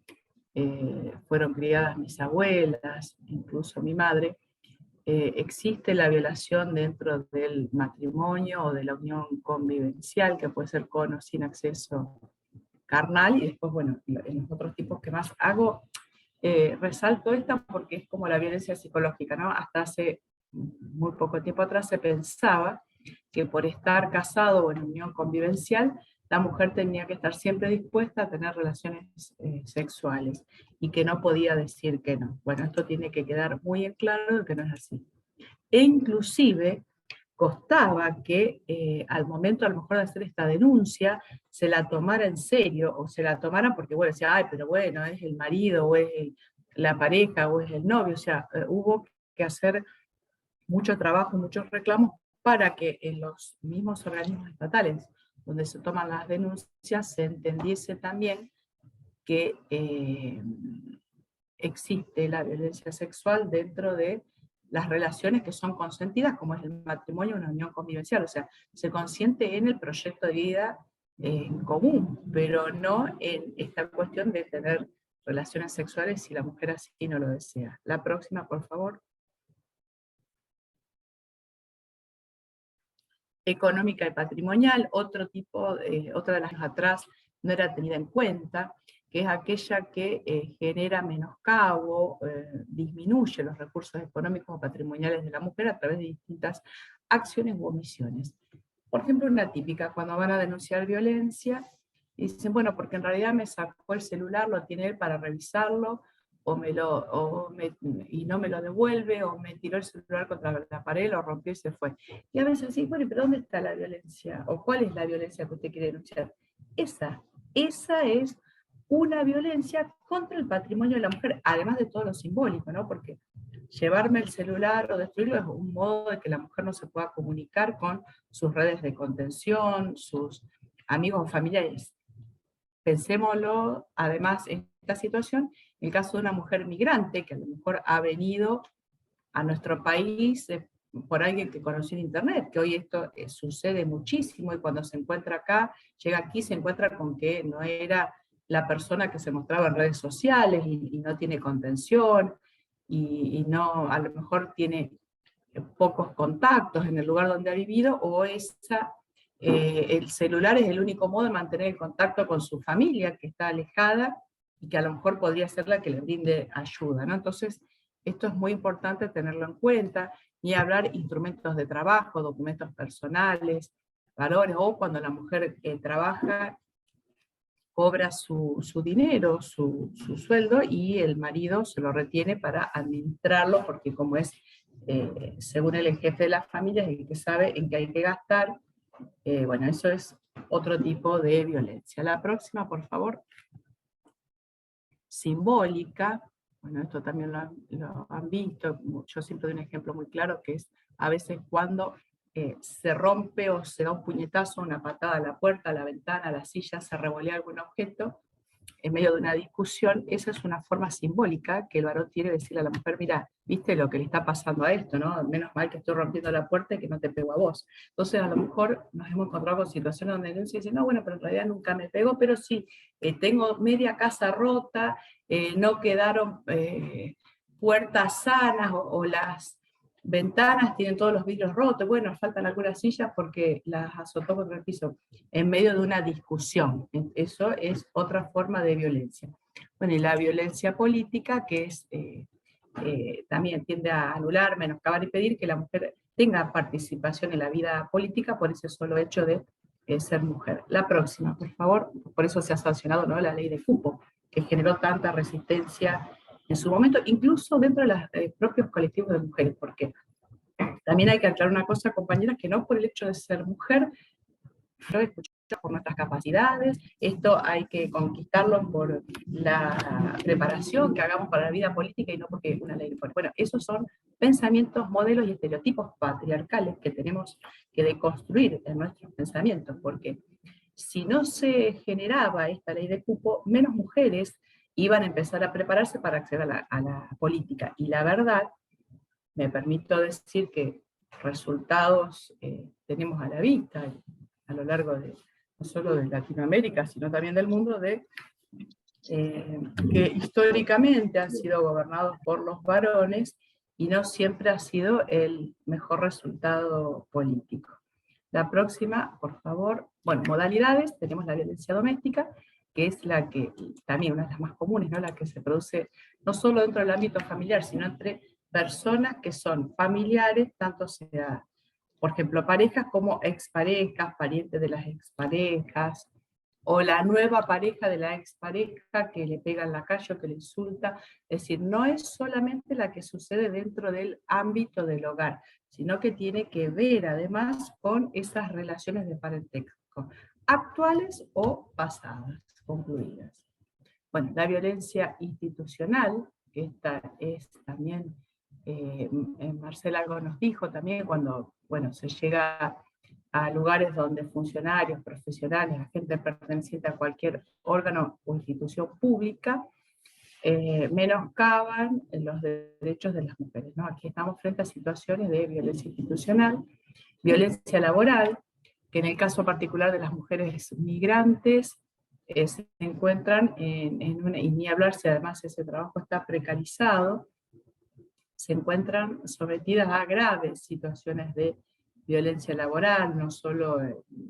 fueron criadas mis abuelas, incluso mi madre, existe la violación dentro del matrimonio o de la unión convivencial, que puede ser con o sin acceso carnal, y después, bueno, en los otros tipos que más hago, resalto esta porque es como la violencia psicológica, ¿no? Hasta hace muy poco tiempo atrás se pensaba que por estar casado o en unión convivencial, la mujer tenía que estar siempre dispuesta a tener relaciones sexuales y que no podía decir que no. Bueno, esto tiene que quedar muy en claro de que no es así. E inclusive costaba que al momento a lo mejor de hacer esta denuncia se la tomara en serio, o se la tomara porque, bueno, decía, ay, pero bueno, es el marido, o es la pareja, o es el novio, o sea, hubo que hacer mucho trabajo, muchos reclamos para que en los mismos organismos estatales donde se toman las denuncias se entendiese también que existe la violencia sexual dentro de las relaciones que son consentidas, como es el matrimonio, una unión convivencial, o sea, se consiente en el proyecto de vida en común, pero no en esta cuestión de tener relaciones sexuales si la mujer así no lo desea. La próxima, por favor. Económica y patrimonial, otra de las atrás no era tenida en cuenta, que es aquella que genera menoscabo, disminuye los recursos económicos o patrimoniales de la mujer a través de distintas acciones u omisiones. Por ejemplo, una típica, cuando van a denunciar violencia, dicen, bueno, porque en realidad me sacó el celular, lo tiene él para revisarlo, y no me lo devuelve, o me tiró el celular contra la pared, lo rompió y se fue. Y a veces sí, bueno, pero ¿dónde está la violencia? ¿O cuál es la violencia que usted quiere denunciar? Esa es una violencia contra el patrimonio de la mujer, además de todo lo simbólico, ¿no? Porque llevarme el celular o destruirlo es un modo de que la mujer no se pueda comunicar con sus redes de contención, sus amigos o familiares. Pensémoslo, además, en esta situación, en el caso de una mujer migrante, que a lo mejor ha venido a nuestro país por alguien que conoció en internet, que hoy esto sucede muchísimo, y cuando se encuentra acá, llega aquí, se encuentra con que no era la persona que se mostraba en redes sociales, y no tiene contención, y no, a lo mejor tiene pocos contactos en el lugar donde ha vivido, o el celular es el único modo de mantener el contacto con su familia, que está alejada, y que a lo mejor podría ser la que le brinde ayuda, ¿no? Entonces, esto es muy importante tenerlo en cuenta, ni hablar instrumentos de trabajo, documentos personales, valores, o cuando la mujer trabaja, cobra su dinero, su sueldo, y el marido se lo retiene para administrarlo, porque como es, según el jefe de la familia, es el que sabe en qué hay que gastar. Bueno, eso es otro tipo de violencia. La próxima, por favor. Simbólica. Bueno, esto también lo han visto. Yo siempre doy un ejemplo muy claro, que es a veces cuando se rompe o se da un puñetazo, una patada a la puerta, a la ventana, a la silla, se revolea algún objeto, en medio de una discusión, esa es una forma simbólica que el varón tiene de decirle a la mujer, mira, viste lo que le está pasando a esto, ¿no? Menos mal que estoy rompiendo la puerta y que no te pego a vos. Entonces a lo mejor nos hemos encontrado con situaciones donde uno dice, no, bueno, pero en realidad nunca me pegó, pero sí, tengo media casa rota, no quedaron puertas sanas, o las ventanas tienen todos los vidrios rotos, bueno, faltan algunas sillas porque las azotó contra el piso, en medio de una discusión. Eso es otra forma de violencia. Bueno, y la violencia política, que es, también tiende a anular, menoscabar y pedir que la mujer tenga participación en la vida política por ese solo hecho de ser mujer. La próxima, por favor. Por eso se ha sancionado, ¿no?, la ley de cupo, que generó tanta resistencia en su momento, incluso dentro de los propios colectivos de mujeres, porque también hay que aclarar una cosa, compañeras, que no por el hecho de ser mujer, no escuchamos por nuestras capacidades, esto hay que conquistarlo por la preparación que hagamos para la vida política y no porque una ley. Bueno, esos son pensamientos, modelos y estereotipos patriarcales que tenemos que deconstruir en nuestros pensamientos, porque si no se generaba esta ley de cupo, menos mujeres iban a empezar a prepararse para acceder a la política. Y la verdad, me permito decir que resultados tenemos a la vista a lo largo de, no solo de Latinoamérica, sino también del mundo, de que históricamente han sido gobernados por los varones y no siempre ha sido el mejor resultado político. La próxima, por favor. Bueno, modalidades, tenemos la violencia doméstica, que es la que, también una de las más comunes, ¿no?, la que se produce no solo dentro del ámbito familiar, sino entre personas que son familiares, tanto sea, por ejemplo, parejas como exparejas, parientes de las exparejas, o la nueva pareja de la expareja que le pega en la calle o que le insulta. Es decir, no es solamente la que sucede dentro del ámbito del hogar, sino que tiene que ver además con esas relaciones de parentesco, actuales o pasadas, concluidas. Bueno, la violencia institucional, que esta es también, Marcela algo nos dijo también, cuando, bueno, se llega a lugares donde funcionarios, profesionales, la gente perteneciente a cualquier órgano o institución pública, menoscaban los derechos de las mujeres, ¿no? Aquí estamos frente a situaciones de violencia institucional, violencia laboral, que en el caso particular de las mujeres migrantes, se encuentran en una, y ni hablar si además ese trabajo está precarizado, se encuentran sometidas a graves situaciones de violencia laboral, no solo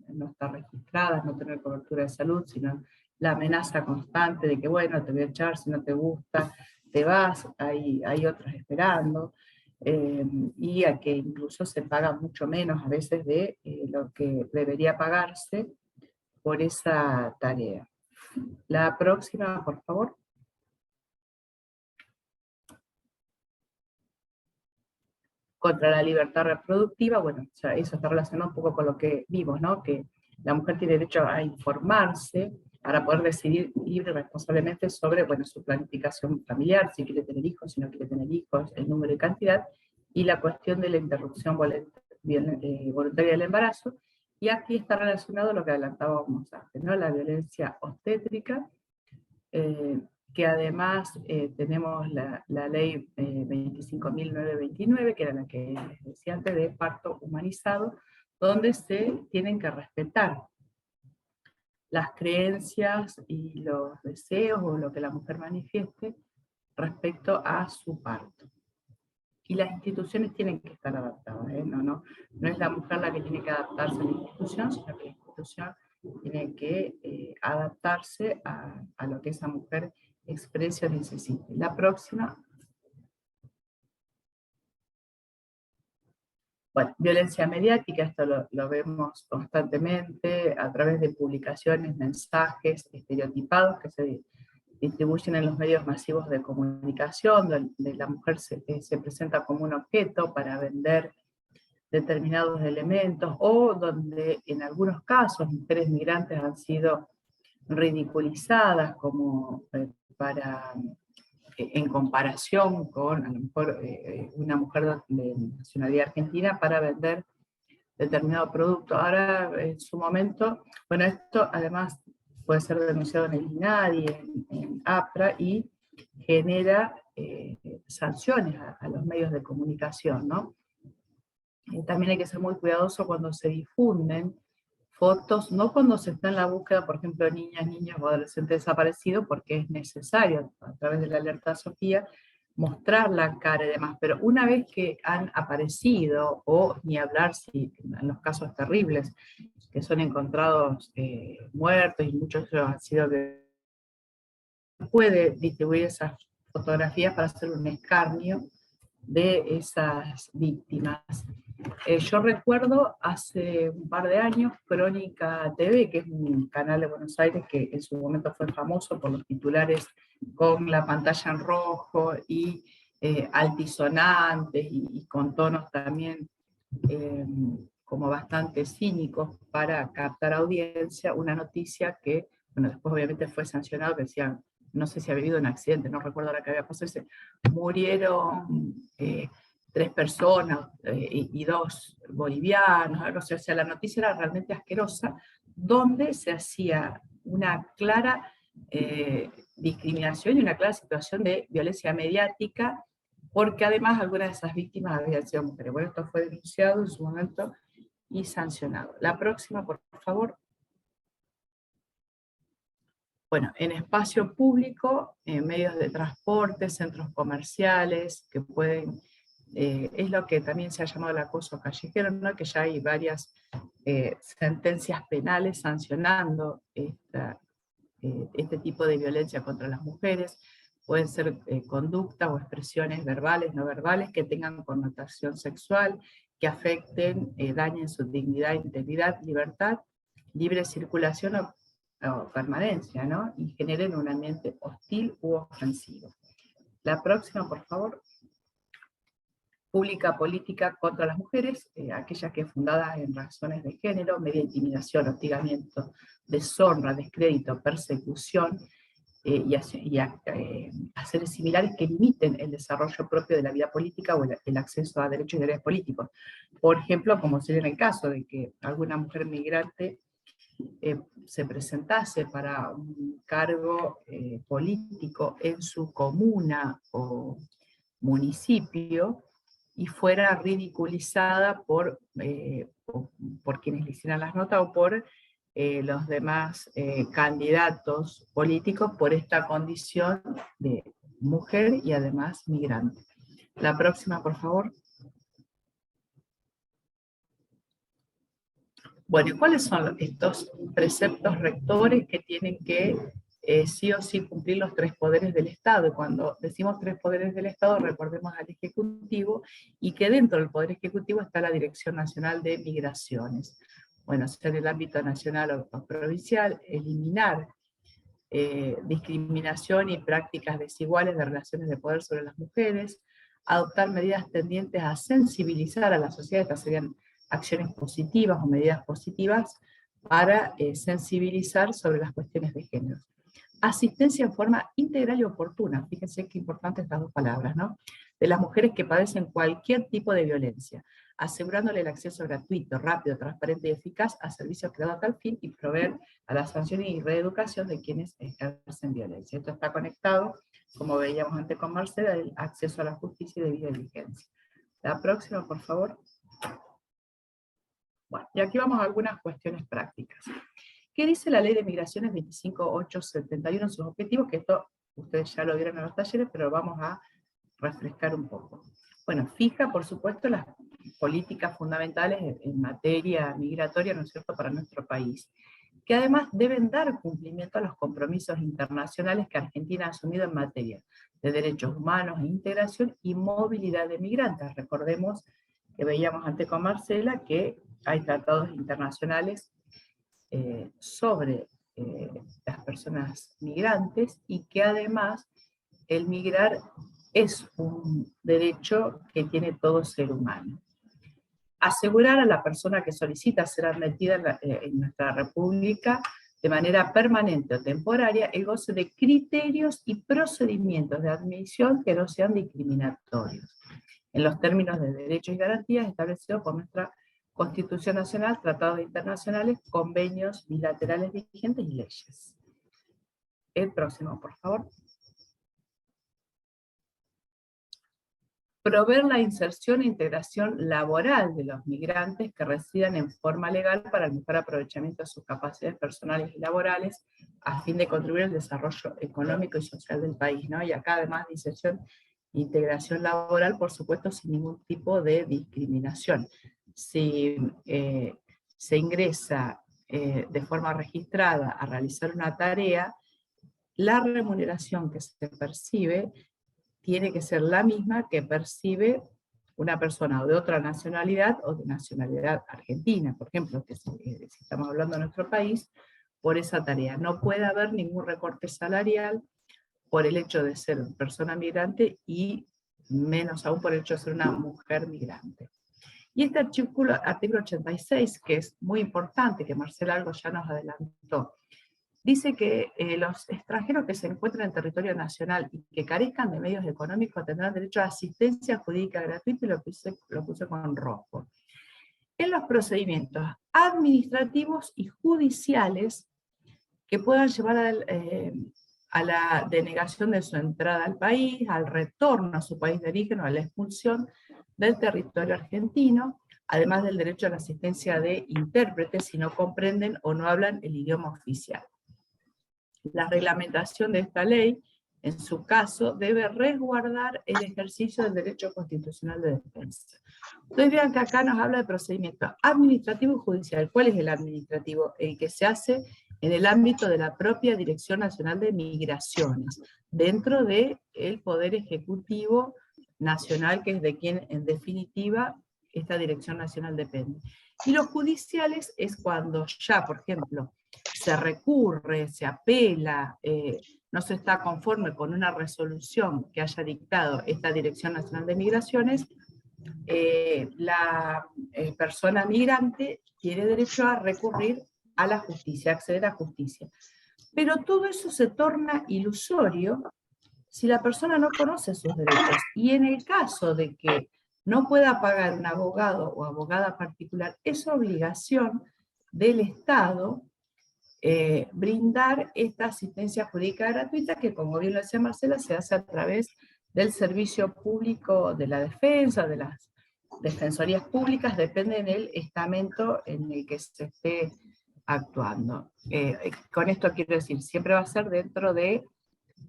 no estar registradas, no tener cobertura de salud, sino la amenaza constante de que, bueno, te voy a echar, si no te gusta, te vas, hay otras esperando, y a que incluso se paga mucho menos a veces de lo que debería pagarse por esa tarea. La próxima, por favor. Contra la libertad reproductiva, bueno, o sea, eso está relacionado un poco con lo que vimos, ¿no? Que la mujer tiene derecho a informarse para poder decidir libre y responsablemente sobre, bueno, su planificación familiar, si quiere tener hijos, si no quiere tener hijos, el número y cantidad, y la cuestión de la interrupción voluntaria del embarazo. Y aquí está relacionado a lo que adelantábamos antes, ¿no? La violencia obstétrica, que además tenemos la ley 25.929, que era la que les decía antes, de parto humanizado, donde se tienen que respetar las creencias y los deseos o lo que la mujer manifieste respecto a su parto. Y las instituciones tienen que estar adaptadas, ¿eh? No es la mujer la que tiene que adaptarse a la institución, sino que la institución tiene que adaptarse a lo que esa mujer exprese o necesite. La próxima. Bueno, violencia mediática, esto lo vemos constantemente a través de publicaciones, mensajes estereotipados que se distribuyen en los medios masivos de comunicación, donde la mujer se presenta como un objeto para vender determinados elementos, o donde en algunos casos mujeres migrantes han sido ridiculizadas como en comparación con a lo mejor una mujer de nacionalidad argentina para vender determinado producto. Ahora, en su momento, bueno, esto además puede ser denunciado en el INADI, en APRA, y genera sanciones a los medios de comunicación, ¿no? También hay que ser muy cuidadoso cuando se difunden fotos, no cuando se está en la búsqueda, por ejemplo, de niñas, niños o adolescentes desaparecidos, porque es necesario, a través de la alerta Sofía, mostrar la cara y demás, pero una vez que han aparecido, o ni hablar si en los casos terribles, que son encontrados muertos, y muchos de ellos han sido puede distribuir esas fotografías para hacer un escarnio de esas víctimas. Yo recuerdo hace un par de años Crónica TV, que es un canal de Buenos Aires que en su momento fue famoso por los titulares con la pantalla en rojo y altisonantes y con tonos también como bastante cínicos para captar audiencia, una noticia que, bueno, después obviamente fue sancionado, que decían, no sé si había habido un accidente, no recuerdo ahora qué había pasado, murieron 3 personas y 2 bolivianos, algo así. O sea, la noticia era realmente asquerosa, donde se hacía una clara discriminación y una clara situación de violencia mediática, porque además algunas de esas víctimas habían sido mujeres. Bueno, esto fue denunciado en su momento y sancionado. La próxima, por favor. Bueno, en espacio público, en medios de transporte, centros comerciales, que pueden, es lo que también se ha llamado el acoso callejero, ¿no? Que ya hay varias sentencias penales sancionando este tipo de violencia contra las mujeres. Pueden ser conductas o expresiones verbales, no verbales, que tengan connotación sexual, que afecten, dañen su dignidad, integridad, libertad, libre circulación o permanencia, ¿no? Y generen un ambiente hostil u ofensivo. La próxima, por favor. Pública política contra las mujeres, aquellas que fundadas en razones de género, media intimidación, hostigamiento, deshonra, descrédito, persecución, y acciones similares que limiten el desarrollo propio de la vida política o el acceso a derechos y deberes políticos. Por ejemplo, como sería en el caso de que alguna mujer migrante se presentase para un cargo político en su comuna o municipio y fuera ridiculizada por quienes le hicieran las notas o por los demás candidatos políticos por esta condición de mujer y además migrante. La próxima, por favor. Bueno, ¿y cuáles son estos preceptos rectores que tienen que sí o sí cumplir los 3 poderes del Estado? Y cuando decimos 3 poderes del Estado, recordemos al Ejecutivo, y que dentro del Poder Ejecutivo está la Dirección Nacional de Migraciones. Bueno, en el ámbito nacional o provincial, eliminar discriminación y prácticas desiguales de relaciones de poder sobre las mujeres, adoptar medidas tendientes a sensibilizar a la sociedad, estas serían acciones positivas o medidas positivas para sensibilizar sobre las cuestiones de género. Asistencia en forma integral y oportuna, fíjense qué importantes estas 2 palabras, ¿no? De las mujeres que padecen cualquier tipo de violencia, asegurándole el acceso gratuito, rápido, transparente y eficaz a servicios creados a tal fin y proveer a la sanción y reeducación de quienes ejercen violencia. Esto está conectado, como veíamos antes con Marcela, el acceso a la justicia y debida diligencia. La próxima, por favor. Bueno, y aquí vamos a algunas cuestiones prácticas. ¿Qué dice la Ley de Migraciones 25871 en sus objetivos? Que esto ustedes ya lo vieron en los talleres, pero vamos a refrescar un poco. Bueno, fija, por supuesto, las políticas fundamentales en materia migratoria, ¿no es cierto?, para nuestro país, que además deben dar cumplimiento a los compromisos internacionales que Argentina ha asumido en materia de derechos humanos, integración y movilidad de migrantes. Recordemos que veíamos antes con Marcela que hay tratados internacionales sobre las personas migrantes y que además el migrar es un derecho que tiene todo ser humano. Asegurar a la persona que solicita ser admitida en nuestra república de manera permanente o temporaria el goce de criterios y procedimientos de admisión que no sean discriminatorios, en los términos de derechos y garantías establecidos por nuestra Constitución Nacional, tratados internacionales, convenios bilaterales vigentes y leyes. El próximo, por favor. Proveer la inserción e integración laboral de los migrantes que residan en forma legal para el mejor aprovechamiento de sus capacidades personales y laborales a fin de contribuir al desarrollo económico y social del país, ¿no? Y acá además de inserción e integración laboral, por supuesto, sin ningún tipo de discriminación. Si se ingresa de forma registrada a realizar una tarea, la remuneración que se percibe tiene que ser la misma que percibe una persona de otra nacionalidad o de nacionalidad argentina, por ejemplo, que si estamos hablando de nuestro país, por esa tarea. No puede haber ningún recorte salarial por el hecho de ser persona migrante y menos aún por el hecho de ser una mujer migrante. Y este artículo 86, que es muy importante, que Marcela algo ya nos adelantó, dice que los extranjeros que se encuentran en territorio nacional y que carezcan de medios económicos tendrán derecho a asistencia jurídica gratuita, y lo puse con rojo. En los procedimientos administrativos y judiciales que puedan llevar a la denegación de su entrada al país, al retorno a su país de origen o a la expulsión del territorio argentino, además del derecho a la asistencia de intérpretes si no comprenden o no hablan el idioma oficial. La reglamentación de esta ley, en su caso, debe resguardar el ejercicio del derecho constitucional de defensa. Entonces vean que acá nos habla de procedimiento administrativo y judicial. ¿Cuál es el administrativo? El que se hace en el ámbito de la propia Dirección Nacional de Migraciones, dentro del Poder Ejecutivo Nacional, que es de quien, en definitiva, esta Dirección Nacional depende. Y los judiciales es cuando ya, por ejemplo, se recurre, se apela, no se está conforme con una resolución que haya dictado esta Dirección Nacional de Migraciones, la persona migrante tiene derecho a recurrir a la justicia, a acceder a justicia. Pero todo eso se torna ilusorio si la persona no conoce sus derechos. Y en el caso de que no pueda pagar un abogado o abogada particular, es obligación del Estado brindar esta asistencia jurídica gratuita, que, como bien lo decía Marcela, se hace a través del servicio público de la defensa, de las defensorías públicas, depende del estamento en el que se esté actuando. Con esto quiero decir, siempre va a ser dentro de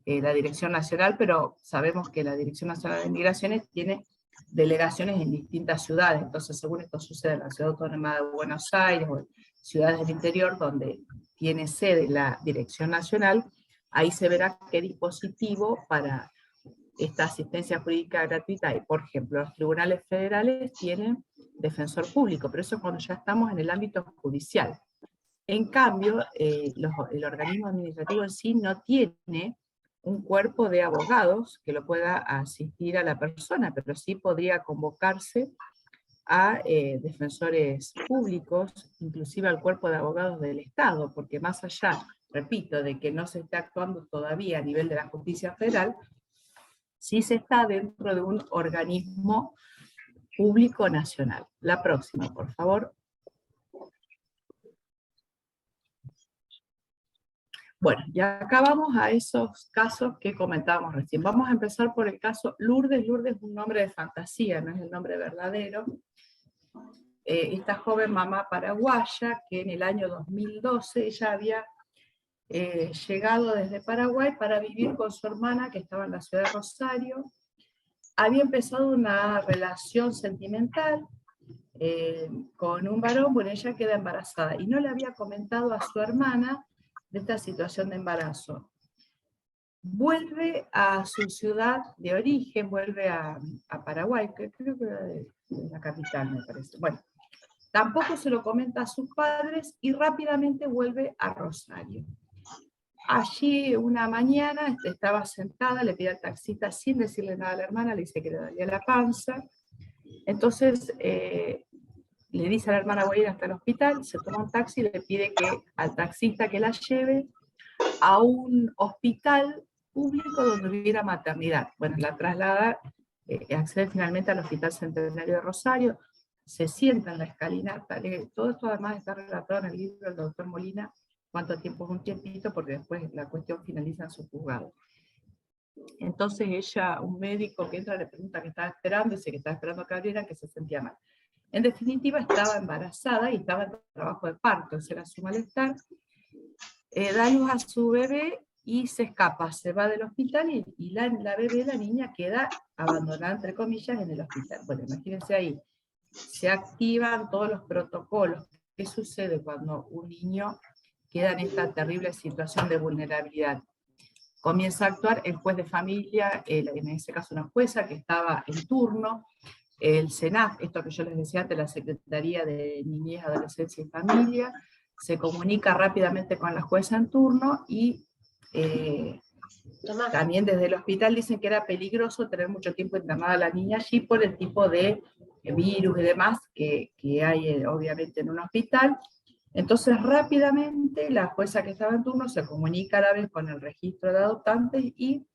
la Dirección Nacional, pero sabemos que la Dirección Nacional de Migraciones tiene delegaciones en distintas ciudades, entonces según esto sucede en la Ciudad Autónoma de Buenos Aires o en ciudades del interior donde tiene sede la Dirección Nacional, ahí se verá qué dispositivo para esta asistencia jurídica gratuita hay. Por ejemplo, los tribunales federales tienen defensor público, pero eso cuando ya estamos en el ámbito judicial. En cambio, el organismo administrativo en sí no tiene un cuerpo de abogados que lo pueda asistir a la persona, pero sí podría convocarse a defensores públicos, inclusive al cuerpo de abogados del Estado, porque más allá, repito, de que no se está actuando todavía a nivel de la justicia federal, sí se está dentro de un organismo público nacional. La próxima, por favor. Bueno, y acá vamos a esos casos que comentábamos recién. Vamos a empezar por el caso Lourdes. Lourdes es un nombre de fantasía, no es el nombre verdadero. Esta joven mamá paraguaya, que en el año 2012 ella había llegado desde Paraguay para vivir con su hermana, que estaba en la ciudad de Rosario. Había empezado una relación sentimental con un varón, bueno, ella queda embarazada, y no le había comentado a su hermana de esta situación de embarazo. Vuelve a su ciudad de origen, vuelve a Paraguay, que creo que era de la capital, me parece. Bueno, tampoco se lo comenta a sus padres y rápidamente vuelve a Rosario. Allí una mañana estaba sentada, le pide al taxista sin decirle nada a la hermana, le dice que le dolía la panza. Entonces le dice a la hermana, voy a ir hasta el hospital, se toma un taxi y le pide al taxista que la lleve a un hospital público donde hubiera maternidad. Bueno, la traslada, accede finalmente al Hospital Centenario de Rosario, se sienta en la escalinata, todo esto además está relatado en el libro del doctor Molina, cuánto tiempo es un tiempito, porque después la cuestión finaliza en su juzgado. Entonces ella, un médico que entra, le pregunta qué estaba esperando, dice que estaba esperando que abriera, que se sentía mal. En definitiva estaba embarazada y estaba en trabajo de parto, ese era su malestar. Da luz a su bebé y se escapa, se va del hospital y la bebé, la niña, queda abandonada, entre comillas, en el hospital. Bueno, imagínense ahí, se activan todos los protocolos. ¿Qué sucede cuando un niño queda en esta terrible situación de vulnerabilidad? Comienza a actuar el juez de familia, en ese caso una jueza que estaba en turno, el SENAF, esto que yo les decía antes, la Secretaría de Niñez, Adolescencia y Familia, se comunica rápidamente con la jueza en turno y también desde el hospital dicen que era peligroso tener mucho tiempo internada a la niña allí por el tipo de virus y demás que hay obviamente en un hospital. Entonces rápidamente la jueza que estaba en turno se comunica a la vez con el registro de adoptantes y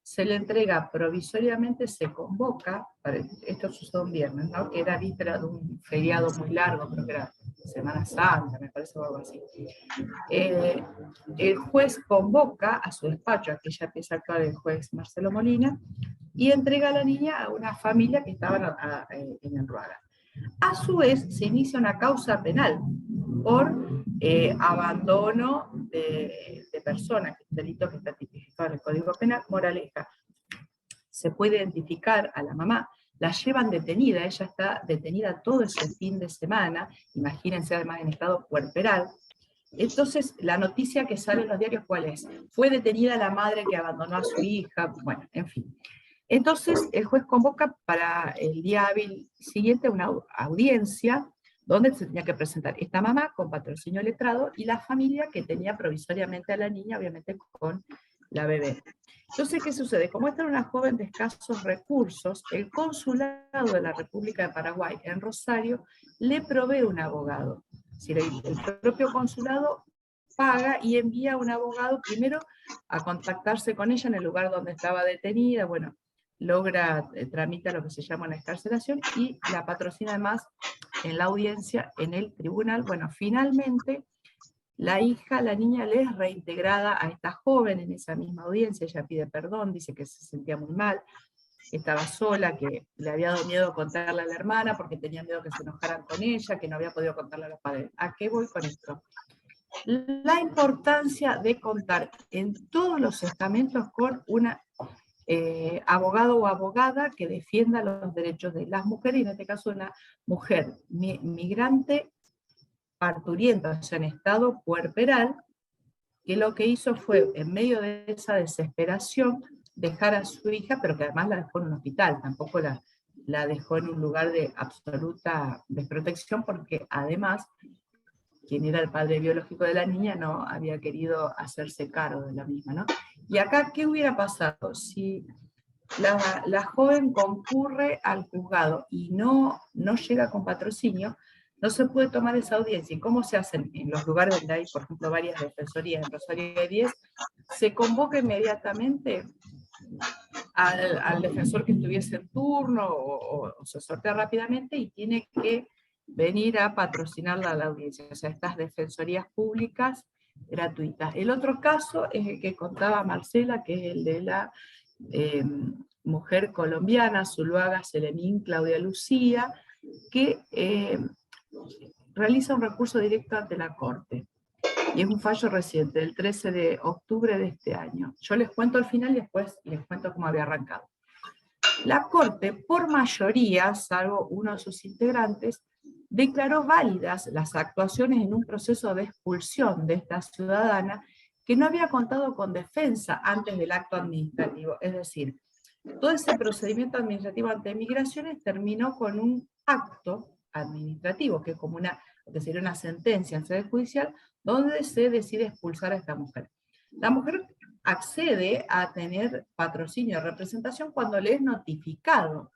se le entrega provisoriamente, se convoca, esto sucedió un viernes, ¿no? Que era víspera de un feriado muy largo, creo que era Semana Santa, me parece, o algo así. El juez convoca a su despacho, aquí ya empieza a actuar el juez Marcelo Molina, y entrega a la niña a una familia que estaba en Enruaga. A su vez, se inicia una causa penal por abandono de personas, delito que está tipificado en el Código Penal. Moraleja, se puede identificar a la mamá, la llevan detenida, ella está detenida todo ese fin de semana, imagínense además en estado puerperal. Entonces, la noticia que sale en los diarios, ¿cuál es? Fue detenida la madre que abandonó a su hija, bueno, en fin. Entonces, el juez convoca para el día hábil siguiente una audiencia donde se tenía que presentar esta mamá con patrocinio letrado y la familia que tenía provisoriamente a la niña, obviamente con la bebé. Entonces, ¿qué sucede? Como esta era una joven de escasos recursos, el consulado de la República de Paraguay en Rosario le provee un abogado. Es decir, el propio consulado paga y envía a un abogado primero a contactarse con ella en el lugar donde estaba detenida, bueno, tramita lo que se llama una excarcelación y la patrocina además en la audiencia, en el tribunal. Bueno, finalmente la niña le es reintegrada a esta joven en esa misma audiencia, ella pide perdón, dice que se sentía muy mal, que estaba sola, que le había dado miedo contarle a la hermana porque tenía miedo que se enojaran con ella, que no había podido contarle a los padres. ¿A qué voy con esto? La importancia de contar en todos los estamentos con una abogado o abogada que defienda los derechos de las mujeres, y en este caso una mujer migrante parturienta, o sea, en estado puerperal, que lo que hizo fue, en medio de esa desesperación, dejar a su hija, pero que además la dejó en un hospital, tampoco la dejó en un lugar de absoluta desprotección, porque además, quien era el padre biológico de la niña no había querido hacerse cargo de la misma, ¿no? Y acá, ¿qué hubiera pasado si la joven concurre al juzgado y no llega con patrocinio? No se puede tomar esa audiencia. ¿Y cómo se hacen en los lugares donde hay, por ejemplo, varias defensorías? En Rosario hay 10, se convoca inmediatamente al defensor que estuviese en turno o se sortea rápidamente y tiene que venir a patrocinarla a la audiencia. O sea, estas defensorías públicas gratuitas. El otro caso es el que contaba Marcela, que es el de la mujer colombiana, Zuluaga Selemín Claudia Lucía, que realiza un recurso directo ante la Corte. Y es un fallo reciente, del 13 de octubre de este año. Yo les cuento al final y después les cuento cómo había arrancado. La Corte, por mayoría, salvo uno de sus integrantes, declaró válidas las actuaciones en un proceso de expulsión de esta ciudadana que no había contado con defensa antes del acto administrativo. Es decir, todo ese procedimiento administrativo ante migraciones terminó con un acto administrativo, que es como lo que sería una sentencia en sede judicial, donde se decide expulsar a esta mujer. La mujer accede a tener patrocinio de representación cuando le es notificado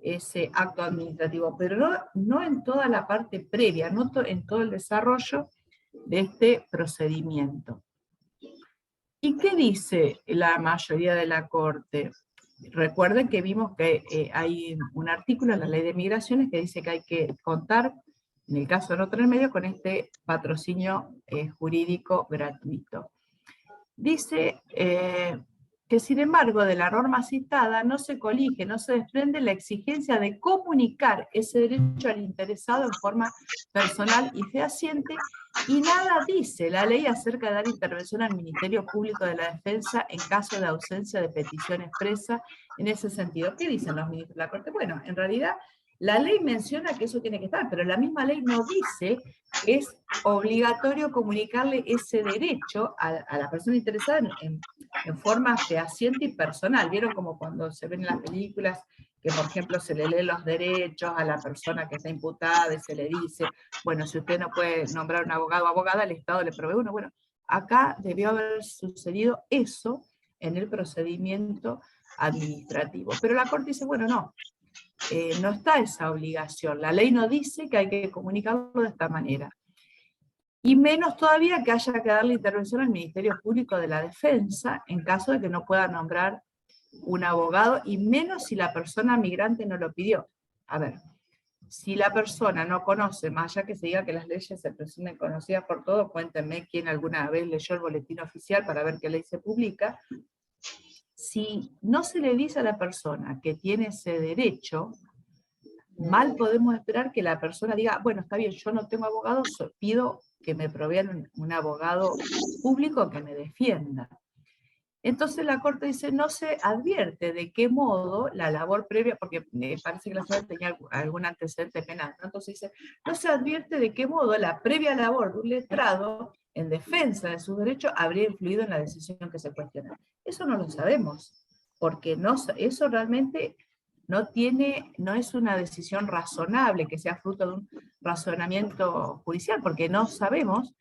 ese acto administrativo, pero no en toda la parte previa, no en todo el desarrollo de este procedimiento. ¿Y qué dice la mayoría de la Corte? recuerden que vimos que hay un artículo en la Ley de Migraciones que dice que hay que contar, en el caso de no tener medio, con este patrocinio jurídico gratuito. Dice que sin embargo de la norma citada no se colige, no se desprende la exigencia de comunicar ese derecho al interesado en forma personal y fehaciente, y nada dice la ley acerca de dar intervención al Ministerio Público de la Defensa en caso de ausencia de petición expresa en ese sentido. ¿Qué dicen los ministros de la Corte? Bueno, en realidad la ley menciona que eso tiene que estar, pero la misma ley no dice que es obligatorio comunicarle ese derecho a la persona interesada en forma fehaciente y personal. ¿Vieron como cuando se ven en las películas que, por ejemplo, se le leen los derechos a la persona que está imputada y se le dice, bueno, si usted no puede nombrar un abogado o abogada, el Estado le provee uno? Bueno, acá debió haber sucedido eso en el procedimiento administrativo. Pero la Corte dice, bueno, no está esa obligación. La ley no dice que hay que comunicarlo de esta manera. Y menos todavía que haya que darle intervención al Ministerio Público de la Defensa en caso de que no pueda nombrar un abogado, y menos si la persona migrante no lo pidió. A ver, si la persona no conoce, más allá que se diga que las leyes se presumen conocidas por todos, cuéntenme quién alguna vez leyó el boletín oficial para ver qué ley se publica. Si no se le dice a la persona que tiene ese derecho, mal podemos esperar que la persona diga, bueno, está bien, yo no tengo abogado, pido que me provean un abogado público que me defienda. Entonces la Corte dice, no se advierte de qué modo la labor previa, porque me parece que la señora tenía algún antecedente penal, ¿no? Entonces dice, no se advierte de qué modo la previa labor de un letrado en defensa de sus derechos habría influido en la decisión que se cuestiona. Eso no lo sabemos, porque eso realmente no es una decisión razonable, que sea fruto de un razonamiento judicial, porque no sabemos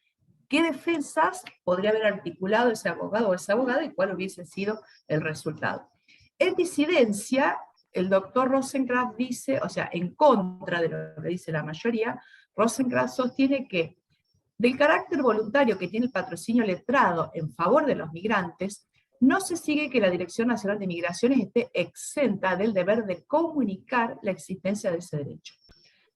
qué defensas podría haber articulado ese abogado o esa abogada y cuál hubiese sido el resultado. En disidencia, el doctor Rosenkrantz dice, o sea, en contra de lo que dice la mayoría, Rosenkrantz sostiene que del carácter voluntario que tiene el patrocinio letrado en favor de los migrantes, no se sigue que la Dirección Nacional de Migraciones esté exenta del deber de comunicar la existencia de ese derecho.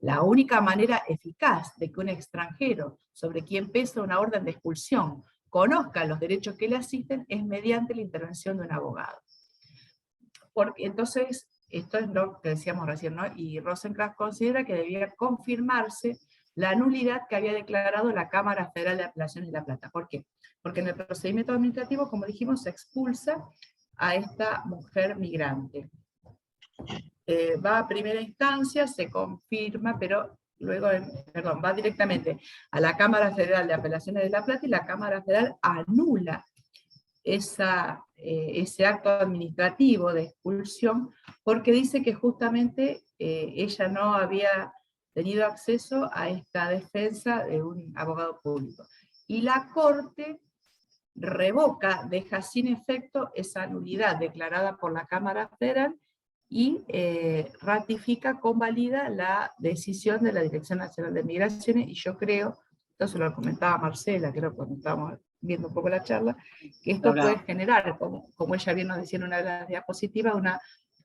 La única manera eficaz de que un extranjero sobre quien pesa una orden de expulsión conozca los derechos que le asisten es mediante la intervención de un abogado. Porque entonces, esto es lo que decíamos recién, ¿no? Y Rosenkrantz considera que debía confirmarse la nulidad que había declarado la Cámara Federal de Apelaciones de La Plata. ¿Por qué? Porque en el procedimiento administrativo, como dijimos, se expulsa a esta mujer migrante. Va a primera instancia, se confirma, pero luego, va directamente a la Cámara Federal de Apelaciones de La Plata y la Cámara Federal anula ese acto administrativo de expulsión porque dice que justamente ella no había tenido acceso a esta defensa de un abogado público. Y la Corte revoca, deja sin efecto esa nulidad declarada por la Cámara Federal y ratifica, convalida la decisión de la Dirección Nacional de Migraciones, y yo creo, esto se lo comentaba Marcela, creo cuando estábamos viendo un poco la charla, que esto puede generar, como ella bien nos decía en una de las diapositivas, una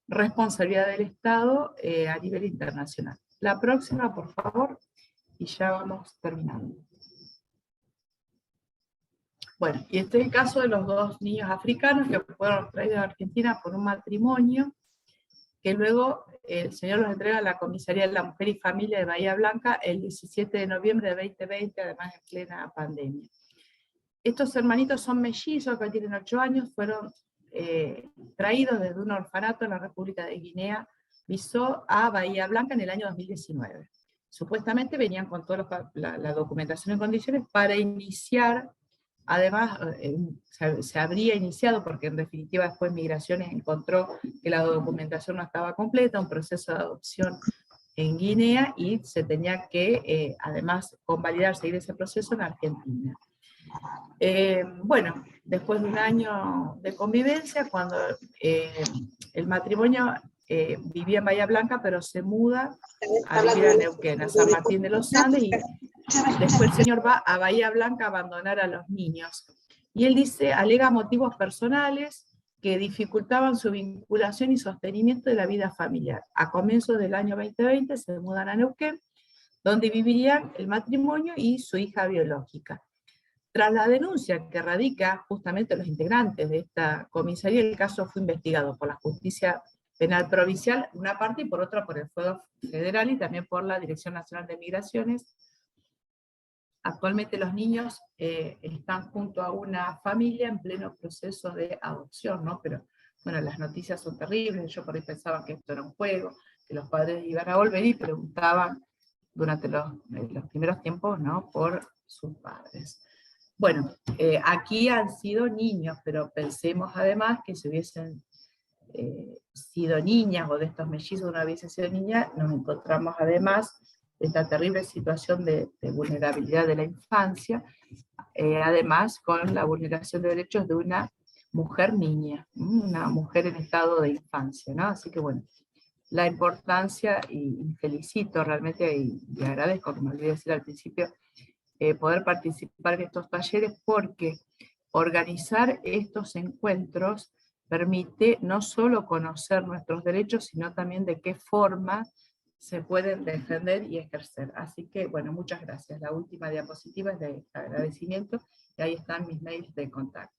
responsabilidad del Estado a nivel internacional. La próxima, por favor, y ya vamos terminando. Bueno, y este es el caso de los dos niños africanos que fueron traídos a Argentina por un matrimonio, que luego el señor los entrega a la Comisaría de la Mujer y Familia de Bahía Blanca el 17 de noviembre de 2020, además en plena pandemia. Estos hermanitos son mellizos, que tienen 8 años, fueron traídos desde un orfanato en la República de Guinea-Bissau a Bahía Blanca en el año 2019. Supuestamente venían con toda la documentación en condiciones para iniciar. Además, se habría iniciado, porque en definitiva después Migraciones encontró que la documentación no estaba completa, un proceso de adopción en Guinea, y se tenía que, además, convalidar, seguir ese proceso en Argentina. Bueno, después de un año de convivencia, cuando el matrimonio vivía en Bahía Blanca, pero se muda a vivir a Neuquén, a San Martín de los Andes, y después el señor va a Bahía Blanca a abandonar a los niños. Y él dice, alega motivos personales, que dificultaban su vinculación y sostenimiento de la vida familiar. A comienzos del año 2020 se mudan a Neuquén, donde vivirían el matrimonio y su hija biológica. Tras la denuncia que radica justamente los integrantes de esta comisaría, el caso fue investigado por la Justicia Penal Provincial, una parte, y por otra por el Fuero Federal y también por la Dirección Nacional de Migraciones. Actualmente los niños están junto a una familia en pleno proceso de adopción, ¿no? Pero bueno, las noticias son terribles. Yo por ahí pensaba que esto era un juego, que los padres iban a volver y preguntaban durante los primeros tiempos, ¿no?, por sus padres. Bueno, aquí han sido niños, pero pensemos además que si hubiesen sido niñas, o de estos mellizos una hubiese sido niña, nos encontramos además de esta terrible situación de vulnerabilidad de la infancia, además con la vulneración de derechos de una mujer niña, una mujer en estado de infancia, ¿no? Así que bueno, la importancia, y felicito realmente, y agradezco, como olvidé decir al principio, poder participar en estos talleres, porque organizar estos encuentros permite no solo conocer nuestros derechos, sino también de qué forma se pueden defender y ejercer. Así que, bueno, muchas gracias. La última diapositiva es de agradecimiento, y ahí están mis mails de contacto.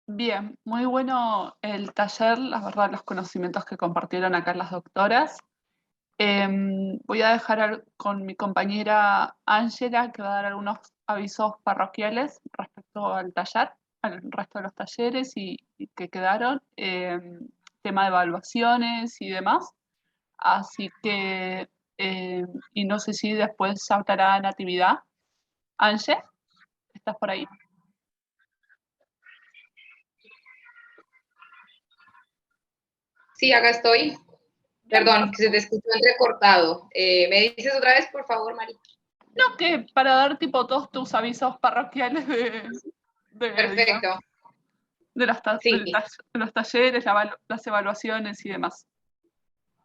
Bien, muy bueno el taller, la verdad, los conocimientos que compartieron acá las doctoras. Voy a dejar con mi compañera Ángela, que va a dar algunos avisos parroquiales respecto al taller, al resto de los talleres y que quedaron, tema de evaluaciones y demás. Así que, y no sé si después hablará Natividad. Ángel, ¿estás por ahí? Sí, acá estoy. Perdón, que se te escuchó entrecortado. ¿Me dices otra vez, por favor, Mari? No, que para dar tipo todos tus avisos parroquiales Perfecto. Sí. de los talleres, las evaluaciones y demás.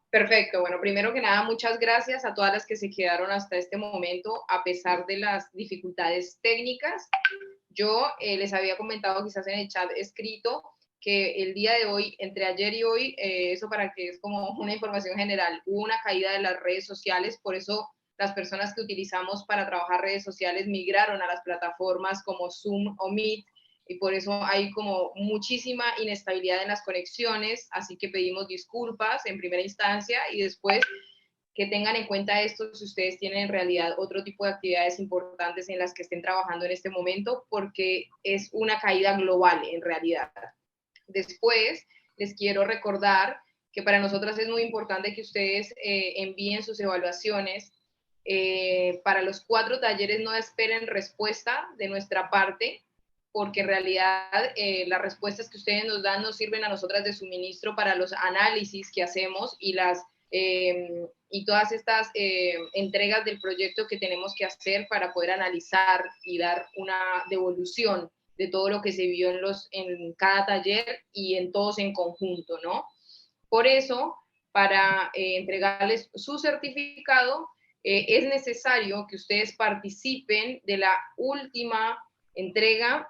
Perfecto. Bueno, primero que nada, muchas gracias a todas las que se quedaron hasta este momento, a pesar de las dificultades técnicas. Yo les había comentado quizás en el chat escrito que el día de hoy, entre ayer y hoy, eso para que es como una información general, hubo una caída de las redes sociales, por eso las personas que utilizamos para trabajar redes sociales migraron a las plataformas como Zoom o Meet, y por eso hay como muchísima inestabilidad en las conexiones, así que pedimos disculpas en primera instancia, y después que tengan en cuenta esto si ustedes tienen en realidad otro tipo de actividades importantes en las que estén trabajando en este momento, porque es una caída global en realidad. Después, les quiero recordar que para nosotras es muy importante que ustedes envíen sus evaluaciones. Para los 4 talleres no esperen respuesta de nuestra parte, porque en realidad las respuestas que ustedes nos dan nos sirven a nosotras de suministro para los análisis que hacemos y todas estas entregas del proyecto que tenemos que hacer para poder analizar y dar una devolución de todo lo que se vio en cada taller y en todos en conjunto, ¿no? Por eso, para entregarles su certificado, es necesario que ustedes participen de la última entrega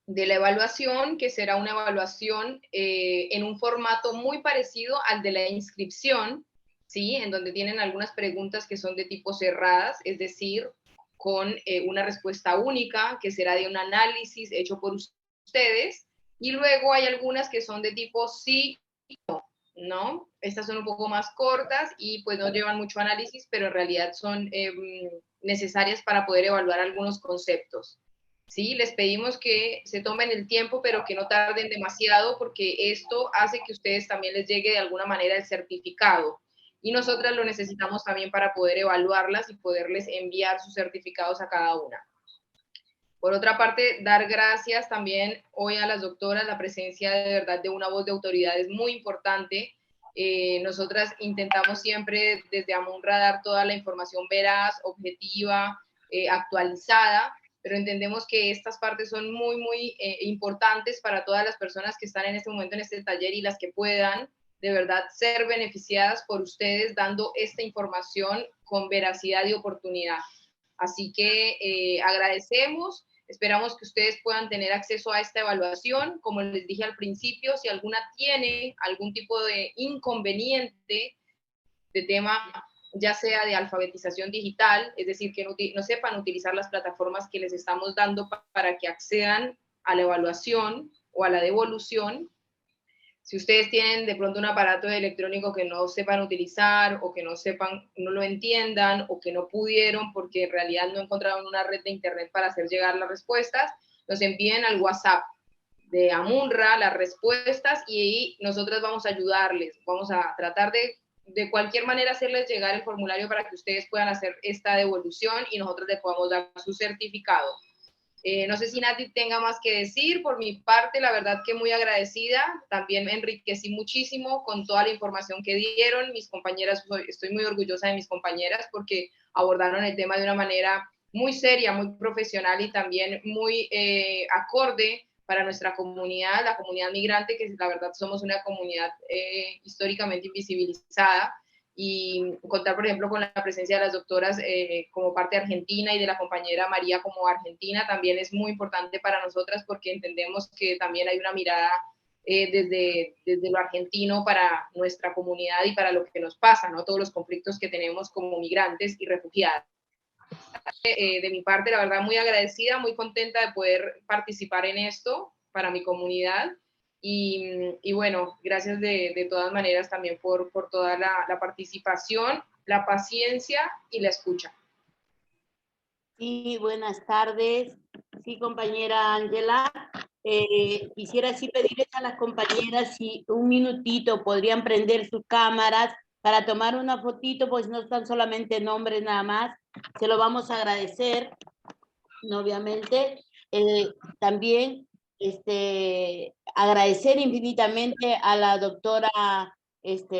de la evaluación, que será una evaluación en un formato muy parecido al de la inscripción, ¿sí? En donde tienen algunas preguntas que son de tipo cerradas, es decir, con una respuesta única, que será de un análisis hecho por ustedes, y luego hay algunas que son de tipo sí y no, ¿no? Estas son un poco más cortas y pues no llevan mucho análisis, pero en realidad son necesarias para poder evaluar algunos conceptos. Sí, les pedimos que se tomen el tiempo, pero que no tarden demasiado, porque esto hace que ustedes también les llegue de alguna manera el certificado. Y nosotras lo necesitamos también para poder evaluarlas y poderles enviar sus certificados a cada una. Por otra parte, dar gracias también hoy a las doctoras, la presencia de verdad de una voz de autoridad es muy importante. Nosotras intentamos siempre desde AMUNRA dar toda la información veraz, objetiva, actualizada, pero entendemos que estas partes son muy, muy importantes para todas las personas que están en este momento en este taller y las que puedan de verdad ser beneficiadas por ustedes dando esta información con veracidad y oportunidad. Así que agradecemos, esperamos que ustedes puedan tener acceso a esta evaluación. Como les dije al principio, si alguna tiene algún tipo de inconveniente de tema, ya sea de alfabetización digital, es decir, que no sepan utilizar las plataformas que les estamos dando para que accedan a la evaluación o a la devolución. Si ustedes tienen de pronto un aparato electrónico que no sepan utilizar o que no lo entiendan o que no pudieron porque en realidad no encontraron una red de internet para hacer llegar las respuestas, nos envíen al WhatsApp de Amunra las respuestas y ahí nosotros vamos a ayudarles. Vamos a tratar de cualquier manera hacerles llegar el formulario para que ustedes puedan hacer esta devolución y nosotros les podamos dar su certificado. No sé si Nati tenga más que decir. Por mi parte, la verdad que muy agradecida. También me enriquecí muchísimo con toda la información que dieron. Mis compañeras, estoy muy orgullosa de mis compañeras porque abordaron el tema de una manera muy seria, muy profesional y también muy acorde para nuestra comunidad, la comunidad migrante, que la verdad somos una comunidad históricamente invisibilizada. Y contar, por ejemplo, con la presencia de las doctoras como parte argentina y de la compañera María como argentina también es muy importante para nosotras porque entendemos que también hay una mirada desde lo argentino para nuestra comunidad y para lo que nos pasa, ¿no? Todos los conflictos que tenemos como migrantes y refugiadas. De mi parte, la verdad, muy agradecida, muy contenta de poder participar en esto para mi comunidad. Y bueno, gracias de todas maneras también por toda la participación, la paciencia y la escucha. Sí, buenas tardes. Sí, compañera Ángela. Quisiera sí pedirles a las compañeras si un minutito podrían prender sus cámaras para tomar una fotito, pues no están solamente nombres nada más. Se lo vamos a agradecer, obviamente. También agradecer infinitamente a la doctora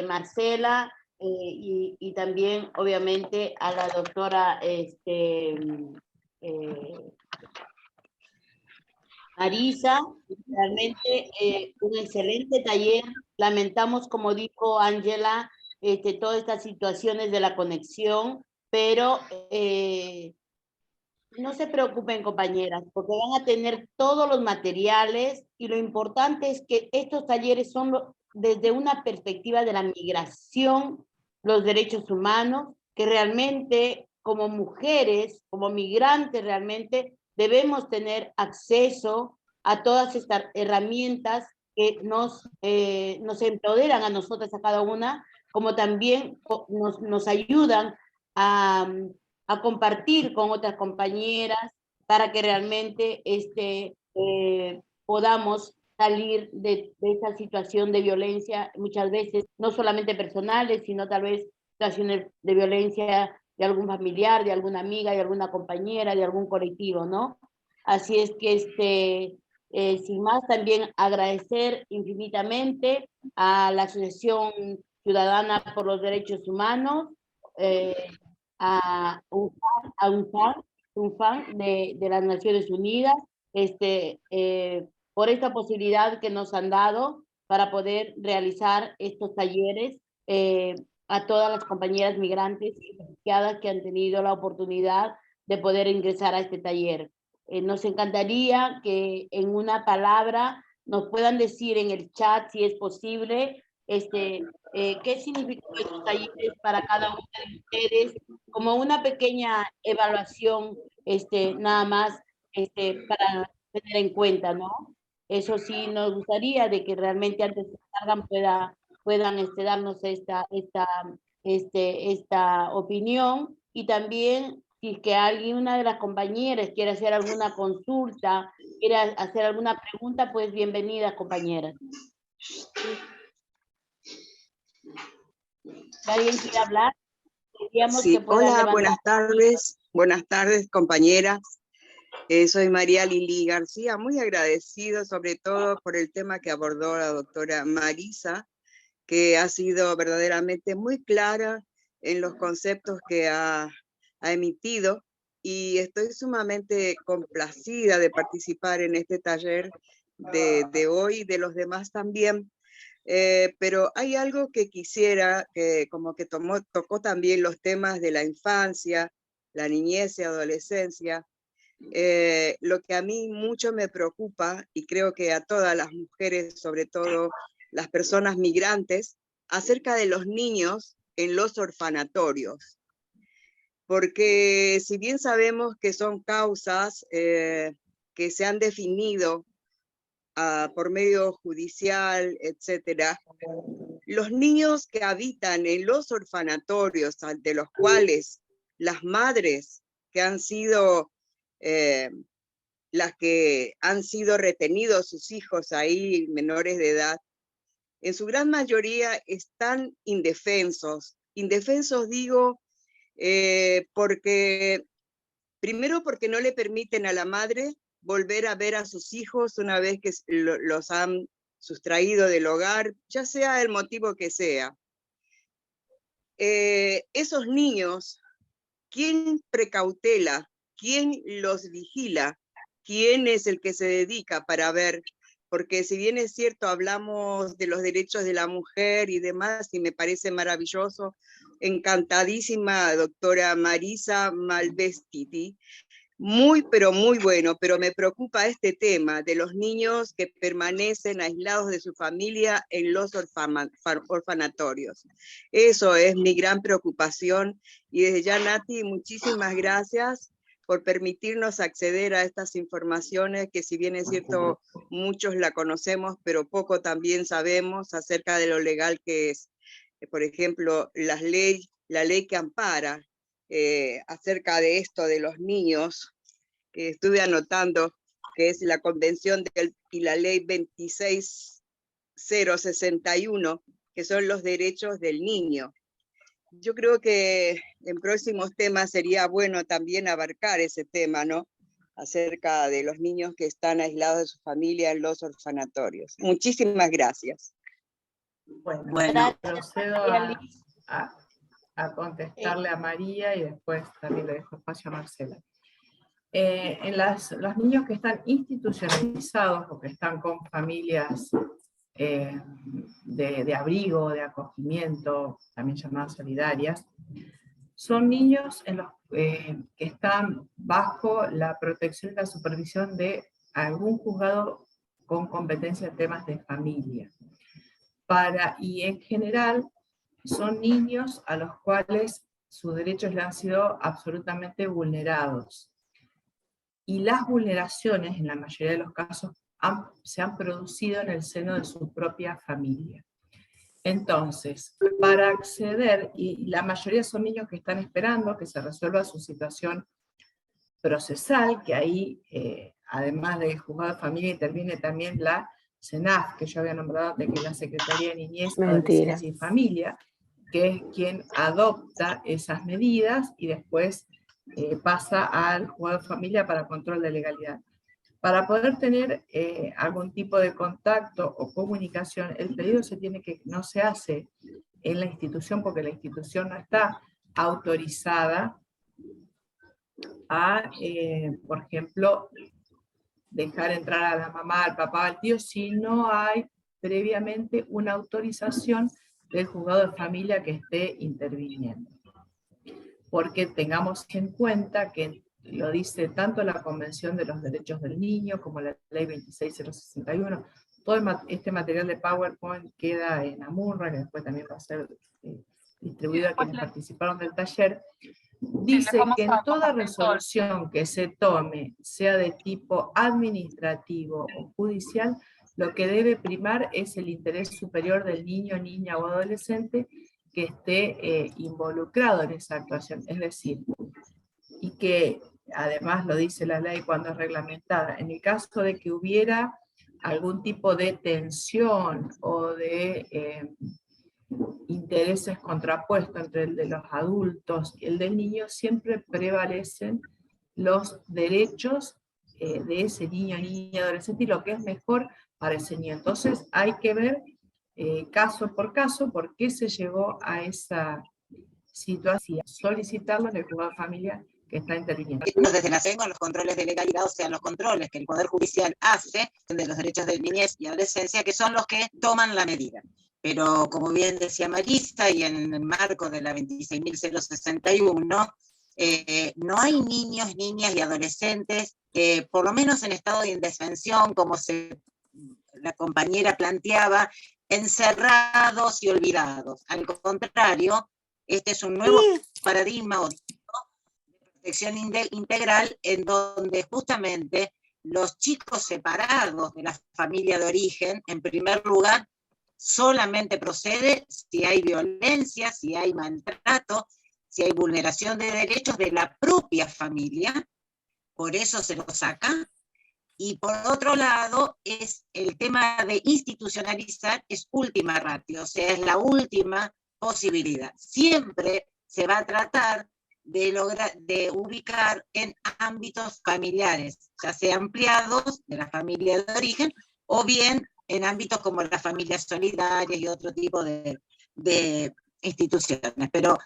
Marcela y también obviamente a la doctora Marisa. Realmente un excelente taller. Lamentamos, como dijo Ángela, todas estas situaciones de la conexión, pero no se preocupen, compañeras, porque van a tener todos los materiales y lo importante es que estos talleres son desde una perspectiva de la migración, los derechos humanos, que realmente como mujeres, como migrantes realmente debemos tener acceso a todas estas herramientas que nos empoderan a nosotras, a cada una, como también nos ayudan a compartir con otras compañeras para que realmente podamos salir de esa situación de violencia, muchas veces no solamente personales, sino tal vez situaciones de violencia de algún familiar, de alguna amiga, de alguna compañera, de algún colectivo, ¿no? Así es que sin más, también agradecer infinitamente a la Asociación Ciudadana por los Derechos Humanos, a UNFAM de las Naciones Unidas, por esta posibilidad que nos han dado para poder realizar estos talleres, a todas las compañeras migrantes y refugiadas que han tenido la oportunidad de poder ingresar a este taller. Nos encantaría que en una palabra nos puedan decir en el chat, si es posible, qué significan estos talleres para cada una de ustedes, como una pequeña evaluación, nada más, para tener en cuenta, ¿no? Eso sí, nos gustaría de que realmente antes de que salgan puedan darnos esta opinión, y también si es que una de las compañeras quiere hacer alguna consulta, quiere hacer alguna pregunta, pues bienvenidas, compañeras. ¿Alguien quiere hablar? Sí, hola, buenas tardes, compañeras. Soy María Lili García, muy agradecido sobre todo por el tema que abordó la doctora Marisa, que ha sido verdaderamente muy clara en los conceptos que ha emitido, y estoy sumamente complacida de participar en este taller de hoy y de los demás también. Pero hay algo que quisiera, que como que tocó también los temas de la infancia, la niñez y adolescencia. Lo que a mí mucho me preocupa, y creo que a todas las mujeres, sobre todo las personas migrantes, acerca de los niños en los orfanatorios. Porque si bien sabemos que son causas que se han definido por medio judicial, etcétera, los niños que habitan en los orfanatorios, de los cuales las madres que han sido las que han sido retenidos sus hijos ahí, menores de edad, en su gran mayoría están indefensos. Indefensos digo porque, primero porque no le permiten a la madre volver a ver a sus hijos una vez que los han sustraído del hogar, ya sea el motivo que sea. Esos niños, ¿quién precautela? ¿Quién los vigila? ¿Quién es el que se dedica para ver? Porque si bien es cierto, hablamos de los derechos de la mujer y demás, y me parece maravilloso, encantadísima doctora Marisa Malvestiti, muy, pero muy bueno, pero me preocupa este tema de los niños que permanecen aislados de su familia en los orfanatorios. Eso es mi gran preocupación, y desde ya, Nati, muchísimas gracias por permitirnos acceder a estas informaciones que, si bien es cierto, muchos la conocemos, pero poco también sabemos acerca de lo legal que es. Por ejemplo, la ley que ampara acerca de esto de los niños, que estuve anotando, que es la Convención y la Ley 26061, que son los derechos del niño. Yo creo que en próximos temas sería bueno también abarcar ese tema, ¿no? Acerca de los niños que están aislados de su familia en los orfanatorios. Muchísimas gracias. Bueno, procedo a contestarle a María y después también le dejo espacio a Marcela. En los niños que están institucionalizados o que están con familias de abrigo, de acogimiento, también llamadas solidarias, son niños que están bajo la protección y la supervisión de algún juzgado con competencia en temas de familia. Y en general son niños a los cuales sus derechos le han sido absolutamente vulnerados. Y las vulneraciones, en la mayoría de los casos, se han producido en el seno de su propia familia. Entonces, para acceder, y la mayoría son niños que están esperando que se resuelva su situación procesal, que ahí, además del juzgado de familia, interviene también la SENAF, que yo había nombrado, que es la Secretaría de Niñez, Adolescencia y Familia, que es quien adopta esas medidas y después pasa al juzgado de familia para control de legalidad. Para poder tener algún tipo de contacto o comunicación, el pedido no se hace en la institución, porque la institución no está autorizada a, por ejemplo, dejar entrar a la mamá, al papá, al tío, si no hay previamente una autorización del juzgado de familia que esté interviniendo. Porque tengamos en cuenta que lo dice tanto la Convención de los Derechos del Niño como la Ley 26061, todo este material de PowerPoint queda en Amurra, que después también va a ser distribuido a quienes participaron del taller. Dice que en toda resolución que se tome, sea de tipo administrativo o judicial, lo que debe primar es el interés superior del niño, niña o adolescente que esté involucrado en esa actuación. Es decir, y que además lo dice la ley cuando es reglamentada, en el caso de que hubiera algún tipo de tensión o de intereses contrapuestos entre el de los adultos y el del niño, siempre prevalecen los derechos de ese niño, niña, adolescente y lo que es mejor para ese niño. Entonces hay que ver caso por caso por qué se llegó a esa situación, solicitarlo en el juzgado de familia que está interviniendo. Desde la tengo los controles de legalidad, o sea, los controles que el Poder Judicial hace de los derechos de niñez y adolescencia, que son los que toman la medida. Pero como bien decía Marisa, y en el marco de la 26.061, no hay niños, niñas y adolescentes, por lo menos en estado de indefensión, como la compañera planteaba, encerrados y olvidados. Al contrario, este es un nuevo paradigma de protección integral, en donde justamente los chicos separados de la familia de origen, en primer lugar, solamente procede si hay violencia, si hay maltrato, si hay vulneración de derechos de la propia familia, por eso se lo saca. Y por otro lado, es el tema de institucionalizar, es última ratio, o sea, es la última posibilidad. Siempre se va a tratar de ubicar en ámbitos familiares, ya sea ampliados de la familia de origen, o bien en ámbitos como las familias solidarias y otro tipo de instituciones. Pero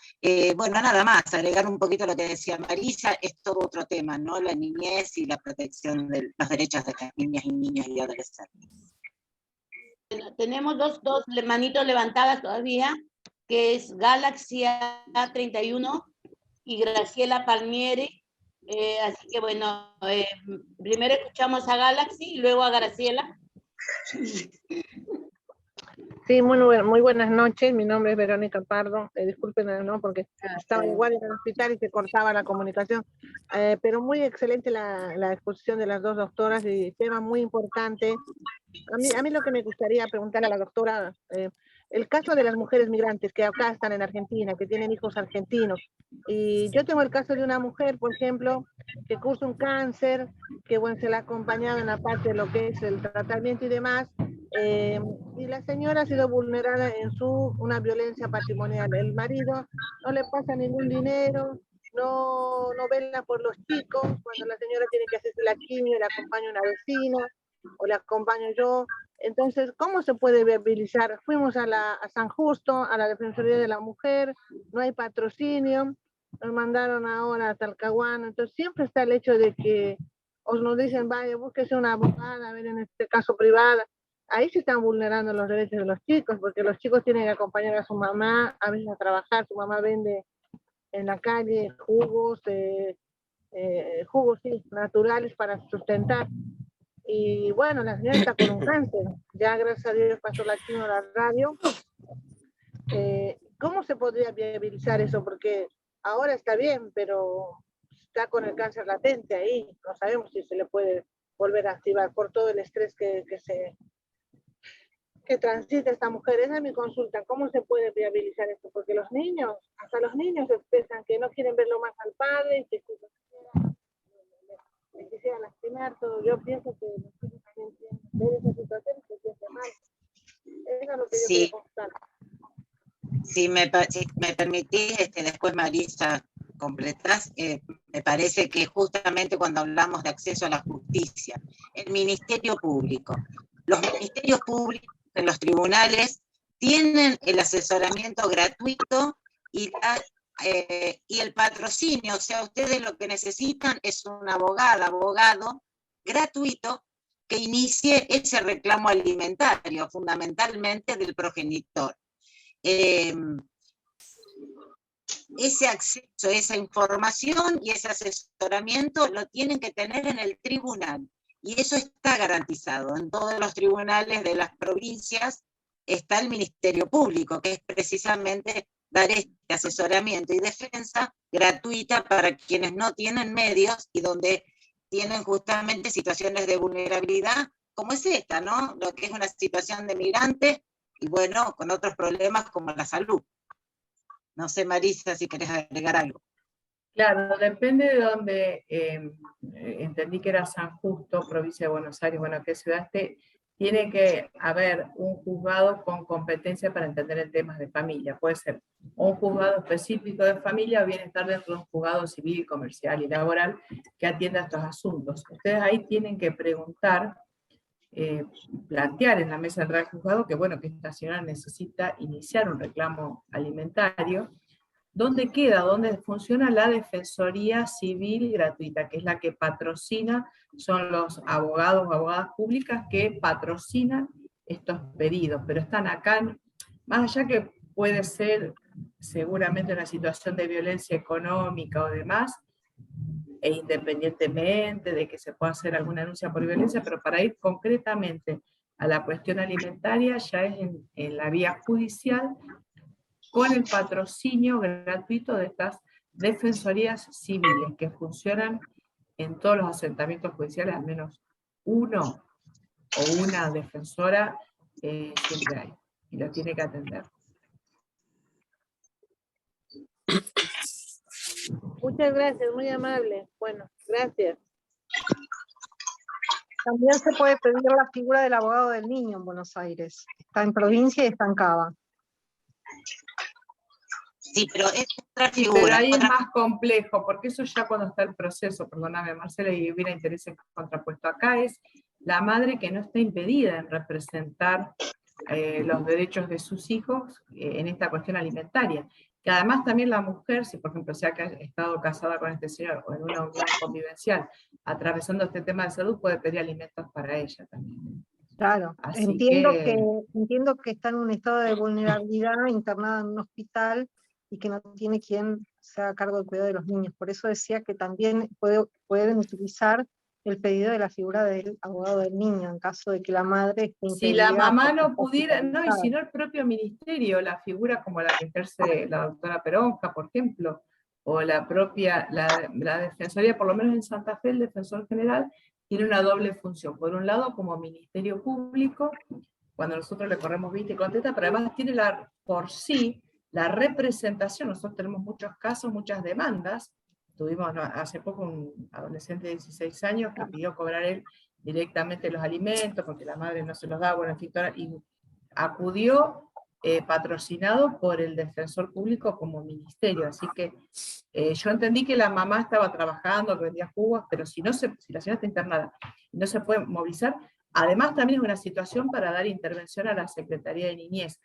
bueno, nada más, agregar un poquito lo que decía Marisa, es todo otro tema, ¿no? La niñez y la protección de los derechos de las niñas y niños y adolescentes. Bueno, tenemos dos manitos levantadas todavía, que es Galaxy A31 y Graciela Palmieri. Así que bueno, primero escuchamos a Galaxy y luego a Graciela. Sí, muy buenas noches. Mi nombre es Verónica Pardo. Disculpen, ¿no? Porque estaba igual en el hospital y se cortaba la comunicación. Pero muy excelente la exposición de las dos doctoras y tema muy importante. A mí lo que me gustaría preguntarle a la doctora, el caso de las mujeres migrantes que acá están en Argentina, que tienen hijos argentinos. Y yo tengo el caso de una mujer, por ejemplo, que cursa un cáncer, que bueno, se la ha acompañado en la parte de lo que es el tratamiento y demás, y la señora ha sido vulnerada en una violencia patrimonial. El marido no le pasa ningún dinero, no vela por los chicos, cuando la señora tiene que hacerse la quimio, le acompaña una vecina, o le acompaño yo. Entonces, ¿cómo se puede viabilizar? Fuimos a San Justo, a la Defensoría de la Mujer, no hay patrocinio, nos mandaron ahora a Talcahuano, entonces siempre está el hecho de que os nos dicen, vaya, búsquese una abogada, a ver, en este caso privada. Ahí se están vulnerando los derechos de los chicos, porque los chicos tienen que acompañar a su mamá, a veces a trabajar, su mamá vende en la calle jugos, jugos sí, naturales para sustentar. Y bueno, la señora está con un cáncer, ya gracias a Dios pasó la quimio a la radio. ¿Cómo se podría viabilizar eso? Porque ahora está bien, pero está con el cáncer latente ahí, no sabemos si se le puede volver a activar por todo el estrés que transita esta mujer. Esa es mi consulta, ¿cómo se puede viabilizar esto? Porque los niños, hasta los niños expresan que no quieren verlo más al padre, que quisiera lastimar todo. Yo pienso que los chicos también tienen que ver esa situación y se sienten mal. Eso es lo que yo quiero contar. Si me permitís, después Marisa completás, me parece que justamente cuando hablamos de acceso a la justicia, el Ministerio Público, los ministerios públicos en los tribunales tienen el asesoramiento gratuito y el patrocinio, o sea, ustedes lo que necesitan es una abogado gratuito que inicie ese reclamo alimentario, fundamentalmente del progenitor. Ese acceso, esa información y ese asesoramiento lo tienen que tener en el tribunal, y eso está garantizado. En todos los tribunales de las provincias está el Ministerio Público, que es precisamente dar este asesoramiento y defensa gratuita para quienes no tienen medios y donde tienen justamente situaciones de vulnerabilidad, como es esta, ¿no? Lo que es una situación de migrante y bueno, con otros problemas como la salud. No sé, Marisa, si querés agregar algo. Claro, depende de dónde, entendí que era San Justo, provincia de Buenos Aires, bueno, qué ciudad tiene que haber un juzgado con competencia para entender en temas de familia. Puede ser un juzgado específico de familia o bien estar dentro de un juzgado civil, comercial y laboral que atienda estos asuntos. Ustedes ahí tienen que preguntar, plantear en la mesa del juzgado que, bueno, que esta señora necesita iniciar un reclamo alimentario, ¿dónde queda? ¿Dónde funciona la Defensoría Civil Gratuita, que es la que patrocina, son los abogados o abogadas públicas que patrocinan estos pedidos, pero están acá, más allá que puede ser seguramente una situación de violencia económica o demás, e independientemente de que se pueda hacer alguna denuncia por violencia, pero para ir concretamente a la cuestión alimentaria ya es en la vía judicial, con el patrocinio gratuito de estas defensorías civiles que funcionan en todos los asentamientos judiciales, al menos uno o una defensora siempre hay, y lo tiene que atender. Muchas gracias, muy amable. Bueno, gracias. También se puede pedir la figura del abogado del niño en Buenos Aires. Está en provincia y está en Cava. Sí, pero es otra figura. Pero ahí es más complejo, porque eso ya cuando está el proceso, perdóname Marcela, y hubiera interés en contrapuesto. Acá es la madre que no está impedida en representar los derechos de sus hijos en esta cuestión alimentaria. Que además también la mujer, si por ejemplo se ha estado casada con este señor o en una unión convivencial, atravesando este tema de salud, puede pedir alimentos para ella también. Claro, Así entiendo que está en un estado de vulnerabilidad, internada en un hospital, y que no tiene quien se haga cargo del cuidado de los niños. Por eso decía que también pueden utilizar el pedido de la figura del abogado del niño, en caso de que la madre esté impedida. Si la mamá no pudiera, no, y si no el propio ministerio, la figura como la que ejerce la doctora Peronja, por ejemplo, o la propia, la Defensoría, por lo menos en Santa Fe, el Defensor General, tiene una doble función. Por un lado, como Ministerio Público, cuando nosotros le corremos vista y contesta, pero además tiene por sí la representación. Nosotros tenemos muchos casos, muchas demandas. Tuvimos hace poco un adolescente de 16 años que pidió cobrar él directamente los alimentos porque la madre no se los daba, bueno, en fin, y acudió patrocinado por el defensor público como ministerio. Así que yo entendí que la mamá estaba trabajando, que vendía jugos, pero si la señora está internada y no se puede movilizar, además también es una situación para dar intervención a la Secretaría de Niñez,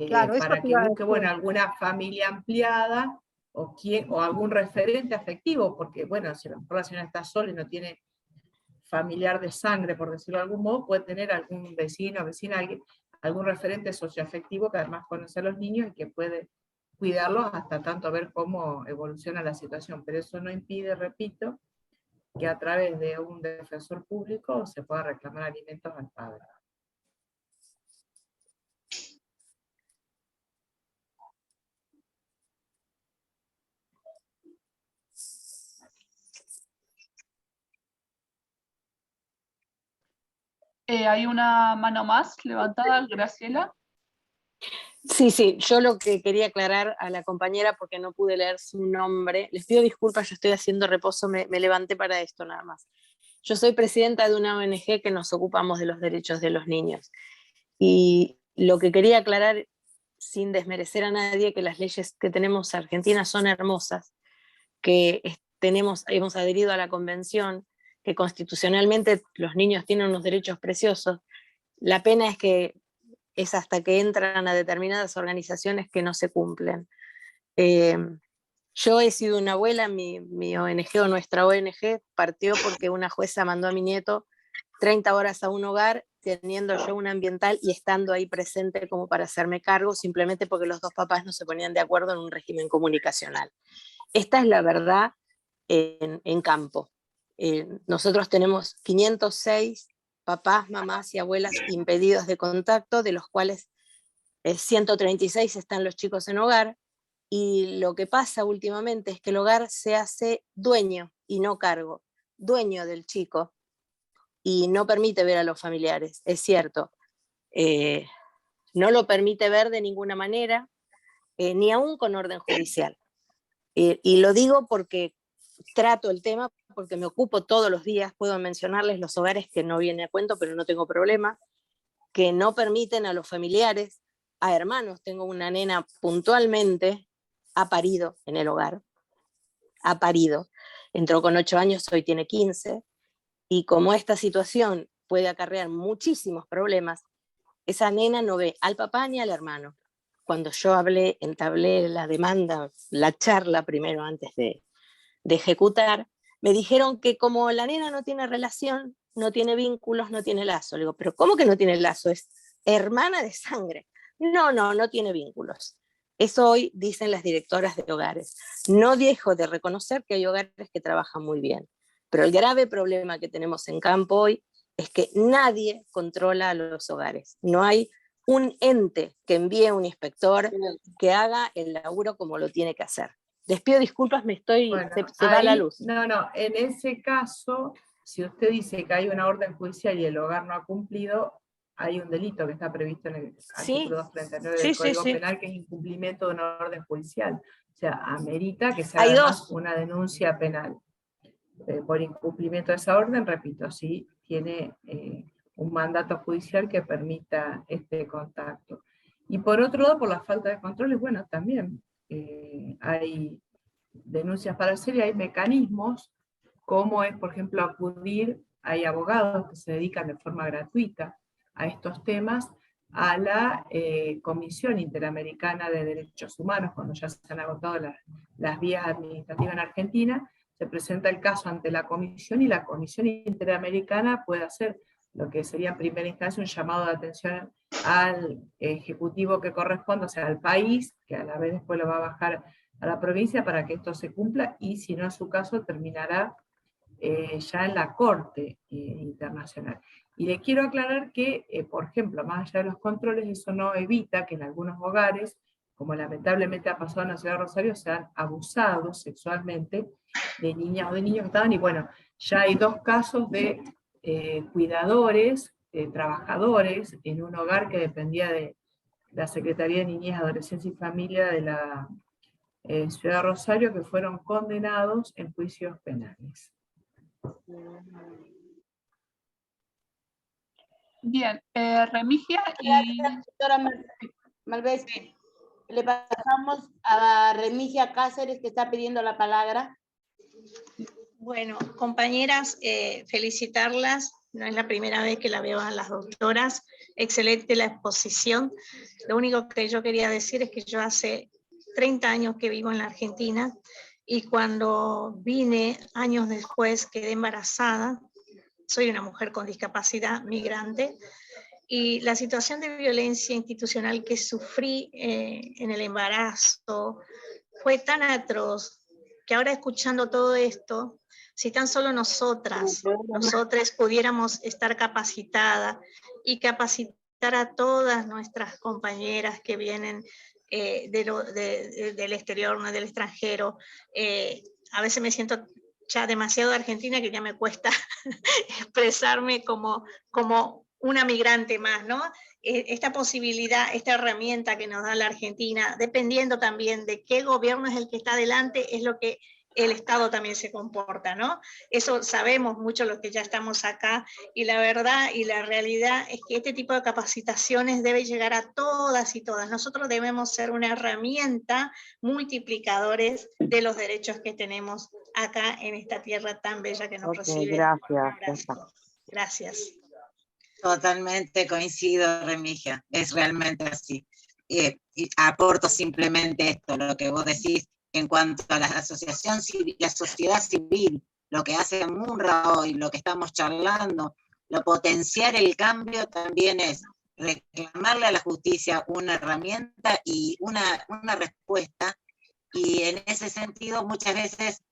Claro, para que busque, bueno, alguna familia ampliada o algún referente afectivo, porque bueno, si a lo mejor la señora está sola y no tiene familiar de sangre, por decirlo de algún modo, puede tener algún vecino, vecina, algún referente socioafectivo que además conoce a los niños y que puede cuidarlos hasta tanto ver cómo evoluciona la situación. Pero eso no impide, repito, que a través de un defensor público se pueda reclamar alimentos al padre. Hay una mano más levantada, Graciela. Sí, yo lo que quería aclarar a la compañera, porque no pude leer su nombre, les pido disculpas, yo estoy haciendo reposo, me levanté para esto nada más. Yo soy presidenta de una ONG que nos ocupamos de los derechos de los niños. Y lo que quería aclarar, sin desmerecer a nadie, que las leyes que tenemos en Argentina son hermosas, que hemos adherido a la convención, que constitucionalmente los niños tienen unos derechos preciosos. La pena es que es hasta que entran a determinadas organizaciones que no se cumplen. Yo he sido una abuela, mi ONG o nuestra ONG partió porque una jueza mandó a mi nieto 30 horas a un hogar, teniendo yo una ambiental y estando ahí presente como para hacerme cargo, simplemente porque los dos papás no se ponían de acuerdo en un régimen comunicacional. Esta es la verdad en campo. Nosotros tenemos 506 papás, mamás y abuelas impedidos de contacto, de los cuales 136 están los chicos en hogar, y lo que pasa últimamente es que el hogar se hace dueño y no cargo, dueño del chico, y no permite ver a los familiares, es cierto. No lo permite ver de ninguna manera, ni aún con orden judicial. Y lo digo porque trato el tema, porque me ocupo todos los días, puedo mencionarles los hogares que no viene a cuento, pero no tengo problema, que no permiten a los familiares, a hermanos. Tengo una nena puntualmente, ha parido en el hogar, ha parido, entró con 8 años, hoy tiene 15, y como esta situación puede acarrear muchísimos problemas, esa nena no ve al papá ni al hermano. cuando yo entablé la demanda, la charla primero antes de ejecutar, me dijeron que como la nena no tiene relación, no tiene vínculos, no tiene lazo. Le digo, pero ¿cómo que no tiene lazo? Es hermana de sangre. No tiene vínculos. Eso hoy dicen las directoras de hogares. No dejo de reconocer que hay hogares que trabajan muy bien, pero el grave problema que tenemos en campo hoy es que nadie controla a los hogares. No hay un ente que envíe un inspector que haga el laburo como lo tiene que hacer. Les pido disculpas, Bueno, se va la luz. No, en ese caso, si usted dice que hay una orden judicial y el hogar no ha cumplido, hay un delito que está previsto en el artículo 239 del Código Penal, que es incumplimiento de una orden judicial. O sea, amerita que sea además una denuncia penal. Por incumplimiento de esa orden, repito, sí tiene un mandato judicial que permita este contacto. Y por otro lado, por la falta de controles, bueno, también hay denuncias para hacer y hay mecanismos, como es, por ejemplo, acudir, hay abogados que se dedican de forma gratuita a estos temas, a la Comisión Interamericana de Derechos Humanos, cuando ya se han agotado las vías administrativas en Argentina, se presenta el caso ante la Comisión y la Comisión Interamericana puede hacer lo que sería en primera instancia un llamado de atención al ejecutivo que corresponde, o sea, al país, que a la vez después lo va a bajar a la provincia para que esto se cumpla, y si no es su caso, terminará ya en la Corte Internacional. Y le quiero aclarar que, por ejemplo, más allá de los controles, eso no evita que en algunos hogares, como lamentablemente ha pasado en la ciudad de Rosario, se han abusado sexualmente de niñas o de niños que estaban, y bueno, ya hay 2 casos de cuidadores, trabajadores, en un hogar que dependía de la Secretaría de Niñez, Adolescencia y Familia de la Ciudad de Rosario, que fueron condenados en juicios penales. Bien, Remigia y... Gracias, doctora Malvez. Le pasamos a Remigia Cáceres, que está pidiendo la palabra. Bueno, compañeras, felicitarlas. No es la primera vez que la veo a las doctoras. Excelente la exposición. Lo único que yo quería decir es que yo hace 30 años que vivo en la Argentina, y cuando vine años después quedé embarazada. Soy una mujer con discapacidad migrante, y la situación de violencia institucional que sufrí en el embarazo fue tan atroz que ahora, escuchando todo esto, si tan solo nosotras pudiéramos estar capacitadas y capacitar a todas nuestras compañeras que vienen del exterior, no del extranjero. A veces me siento ya demasiado argentina, que ya me cuesta expresarme como una migrante más, ¿no? Esta posibilidad, esta herramienta que nos da la Argentina, dependiendo también de qué gobierno es el que está adelante, es lo que el Estado también se comporta, ¿no? Eso sabemos mucho los que ya estamos acá, y la verdad y la realidad es que este tipo de capacitaciones debe llegar a todas y todas. Nosotros debemos ser una herramienta multiplicadores de los derechos que tenemos acá en esta tierra tan bella que nos recibe. Gracias. Gracias. Totalmente coincido, Remigia, es realmente así. Y aporto simplemente esto, lo que vos decís en cuanto a la asociación civil, la sociedad civil, lo que hace MUNRWA hoy, lo que estamos charlando, lo potenciar el cambio también es reclamarle a la justicia una herramienta y una respuesta, y en ese sentido muchas veces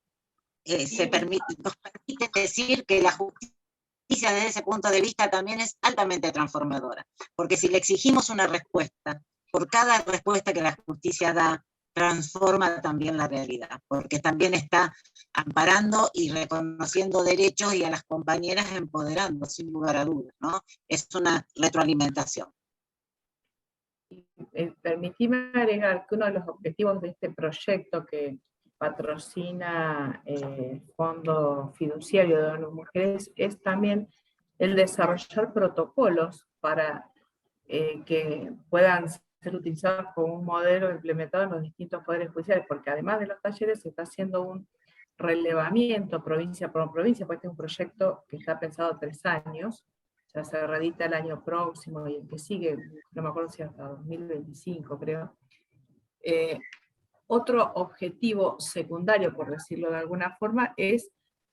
nos permite decir que la justicia desde ese punto de vista también es altamente transformadora, porque si le exigimos una respuesta, por cada respuesta que la justicia da, transforma también la realidad, porque también está amparando y reconociendo derechos y a las compañeras empoderando, sin lugar a dudas, ¿no? Es una retroalimentación. Permitime agregar que uno de los objetivos de este proyecto que patrocina el Fondo Fiduciario de ONU Mujeres es también el desarrollar protocolos para que puedan ser utilizados como un modelo implementado en los distintos poderes judiciales, porque además de los talleres se está haciendo un relevamiento provincia por provincia, porque este es un proyecto que está pensado 3 años, ya se reedita el año próximo y el que sigue, no me acuerdo si hasta 2025 creo, Otro objetivo secundario, por decirlo de alguna forma, es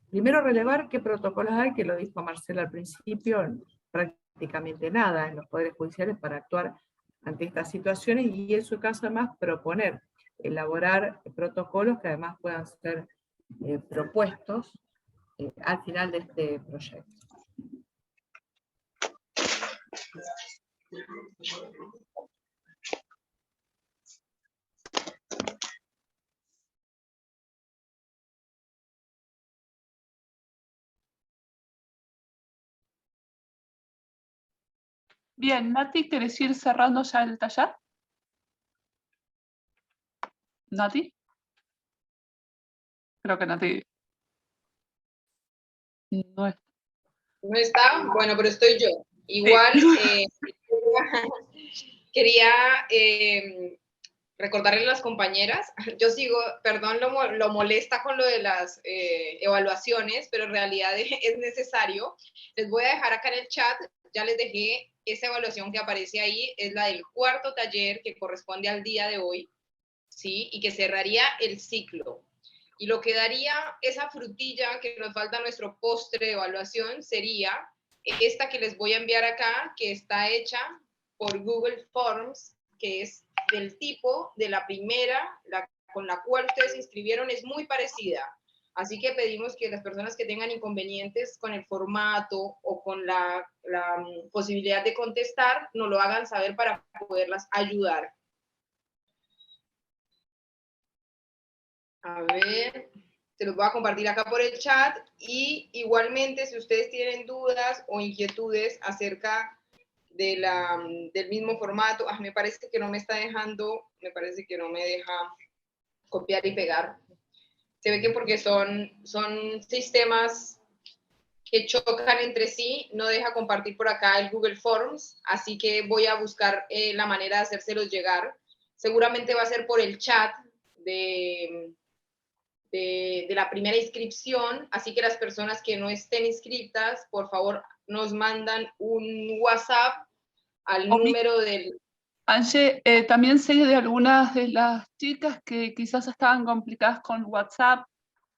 primero relevar qué protocolos hay, que lo dijo Marcela al principio, prácticamente nada en los poderes judiciales para actuar ante estas situaciones, y en su caso además proponer, elaborar protocolos que además puedan ser propuestos al final de este proyecto. Bien, Nati, ¿querés ir cerrando ya el taller? ¿Nati? Creo que Nati no es. ¿No está? Bueno, pero estoy yo. Igual, quería recordarle a las compañeras, yo sigo, perdón lo molesta con lo de las evaluaciones, pero en realidad es necesario. Les voy a dejar acá en el chat, ya les dejé esa evaluación que aparece ahí, es la del cuarto taller que corresponde al día de hoy, ¿sí? Y que cerraría el ciclo. Y lo que daría esa frutilla que nos falta a nuestro postre de evaluación sería esta que les voy a enviar acá, que está hecha por Google Forms, que es del tipo de la primera, con la cual ustedes se inscribieron, es muy parecida. Así que pedimos que las personas que tengan inconvenientes con el formato o con la posibilidad de contestar, nos lo hagan saber para poderlas ayudar. A ver, se los voy a compartir acá por el chat, y igualmente si ustedes tienen dudas o inquietudes acerca de del mismo formato, me parece que no me está dejando, me parece que no me deja copiar y pegar. Se ve que porque son sistemas que chocan entre sí, no deja compartir por acá el Google Forms, así que voy a buscar la manera de hacérselos llegar. Seguramente va a ser por el chat de la primera inscripción, así que las personas que no estén inscritas, por favor, nos mandan un WhatsApp al número del... Angie, también sé de algunas de las chicas que quizás estaban complicadas con WhatsApp.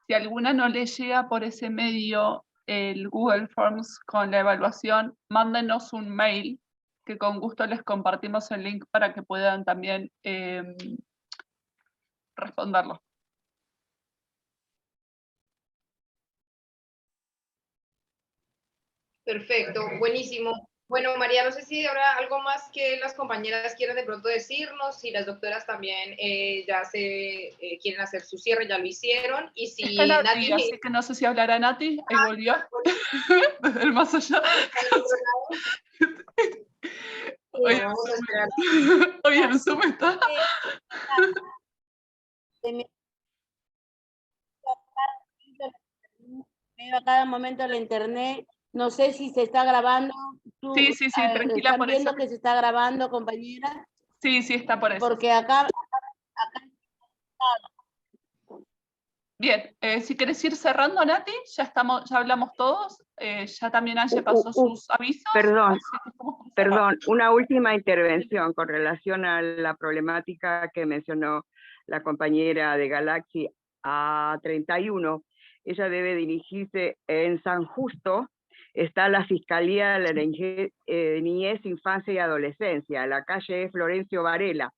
Si alguna no le llega por ese medio el Google Forms con la evaluación, mándenos un mail que con gusto les compartimos el link para que puedan también responderlo. Perfecto, buenísimo. Bueno, María, no sé si habrá algo más que las compañeras quieran de pronto decirnos, si las doctoras también ya quieren hacer su cierre, ya lo hicieron, y si Está Nati, así que no sé si hablará Nati, ahí volvió, desde el más allá. Hoy en Zoom está. A cada momento la internet, no sé si se está grabando. Sí, tranquila. ¿Están viendo que se está grabando, compañera? Sí, está por eso. Porque acá... Bien, si querés ir cerrando, Nati, ya hablamos todos, ya también Angie pasó sus avisos. Perdón, una última intervención con relación a la problemática que mencionó la compañera de Galaxy A31. Ella debe dirigirse en San Justo, está la Fiscalía de la Niñez, Infancia y Adolescencia, la calle Florencio Varela.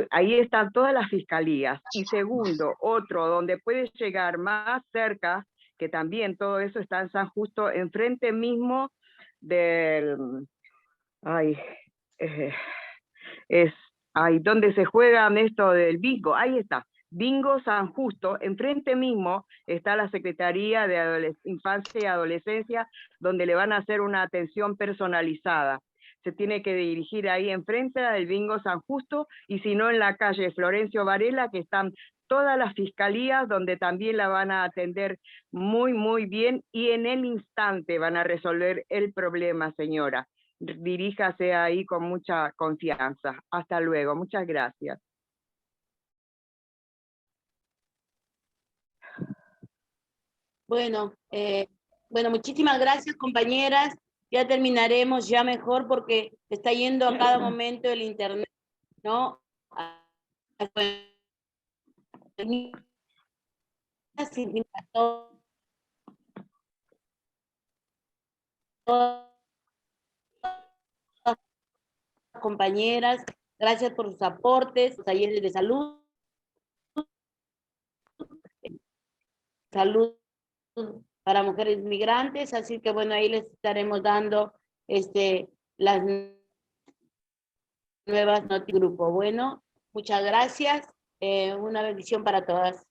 Ahí están todas las fiscalías. Y segundo, otro donde puede llegar más cerca, que también todo eso está en San Justo, enfrente mismo del... donde se juega esto del bingo, ahí está. Bingo San Justo, enfrente mismo está la Secretaría de Infancia y Adolescencia, donde le van a hacer una atención personalizada. Se tiene que dirigir ahí enfrente del Bingo San Justo, y si no en la calle Florencio Varela, que están todas las fiscalías, donde también la van a atender muy, muy bien, y en el instante van a resolver el problema, señora. Diríjase ahí con mucha confianza. Hasta luego, muchas gracias. Bueno, muchísimas gracias, compañeras. Ya terminaremos ya mejor porque está yendo a cada momento el internet, ¿no? compañeras, gracias por sus aportes, talleres de salud, para mujeres migrantes, así que bueno, ahí les estaremos dando las nuevas noticias grupo. Bueno, muchas gracias, una bendición para todas.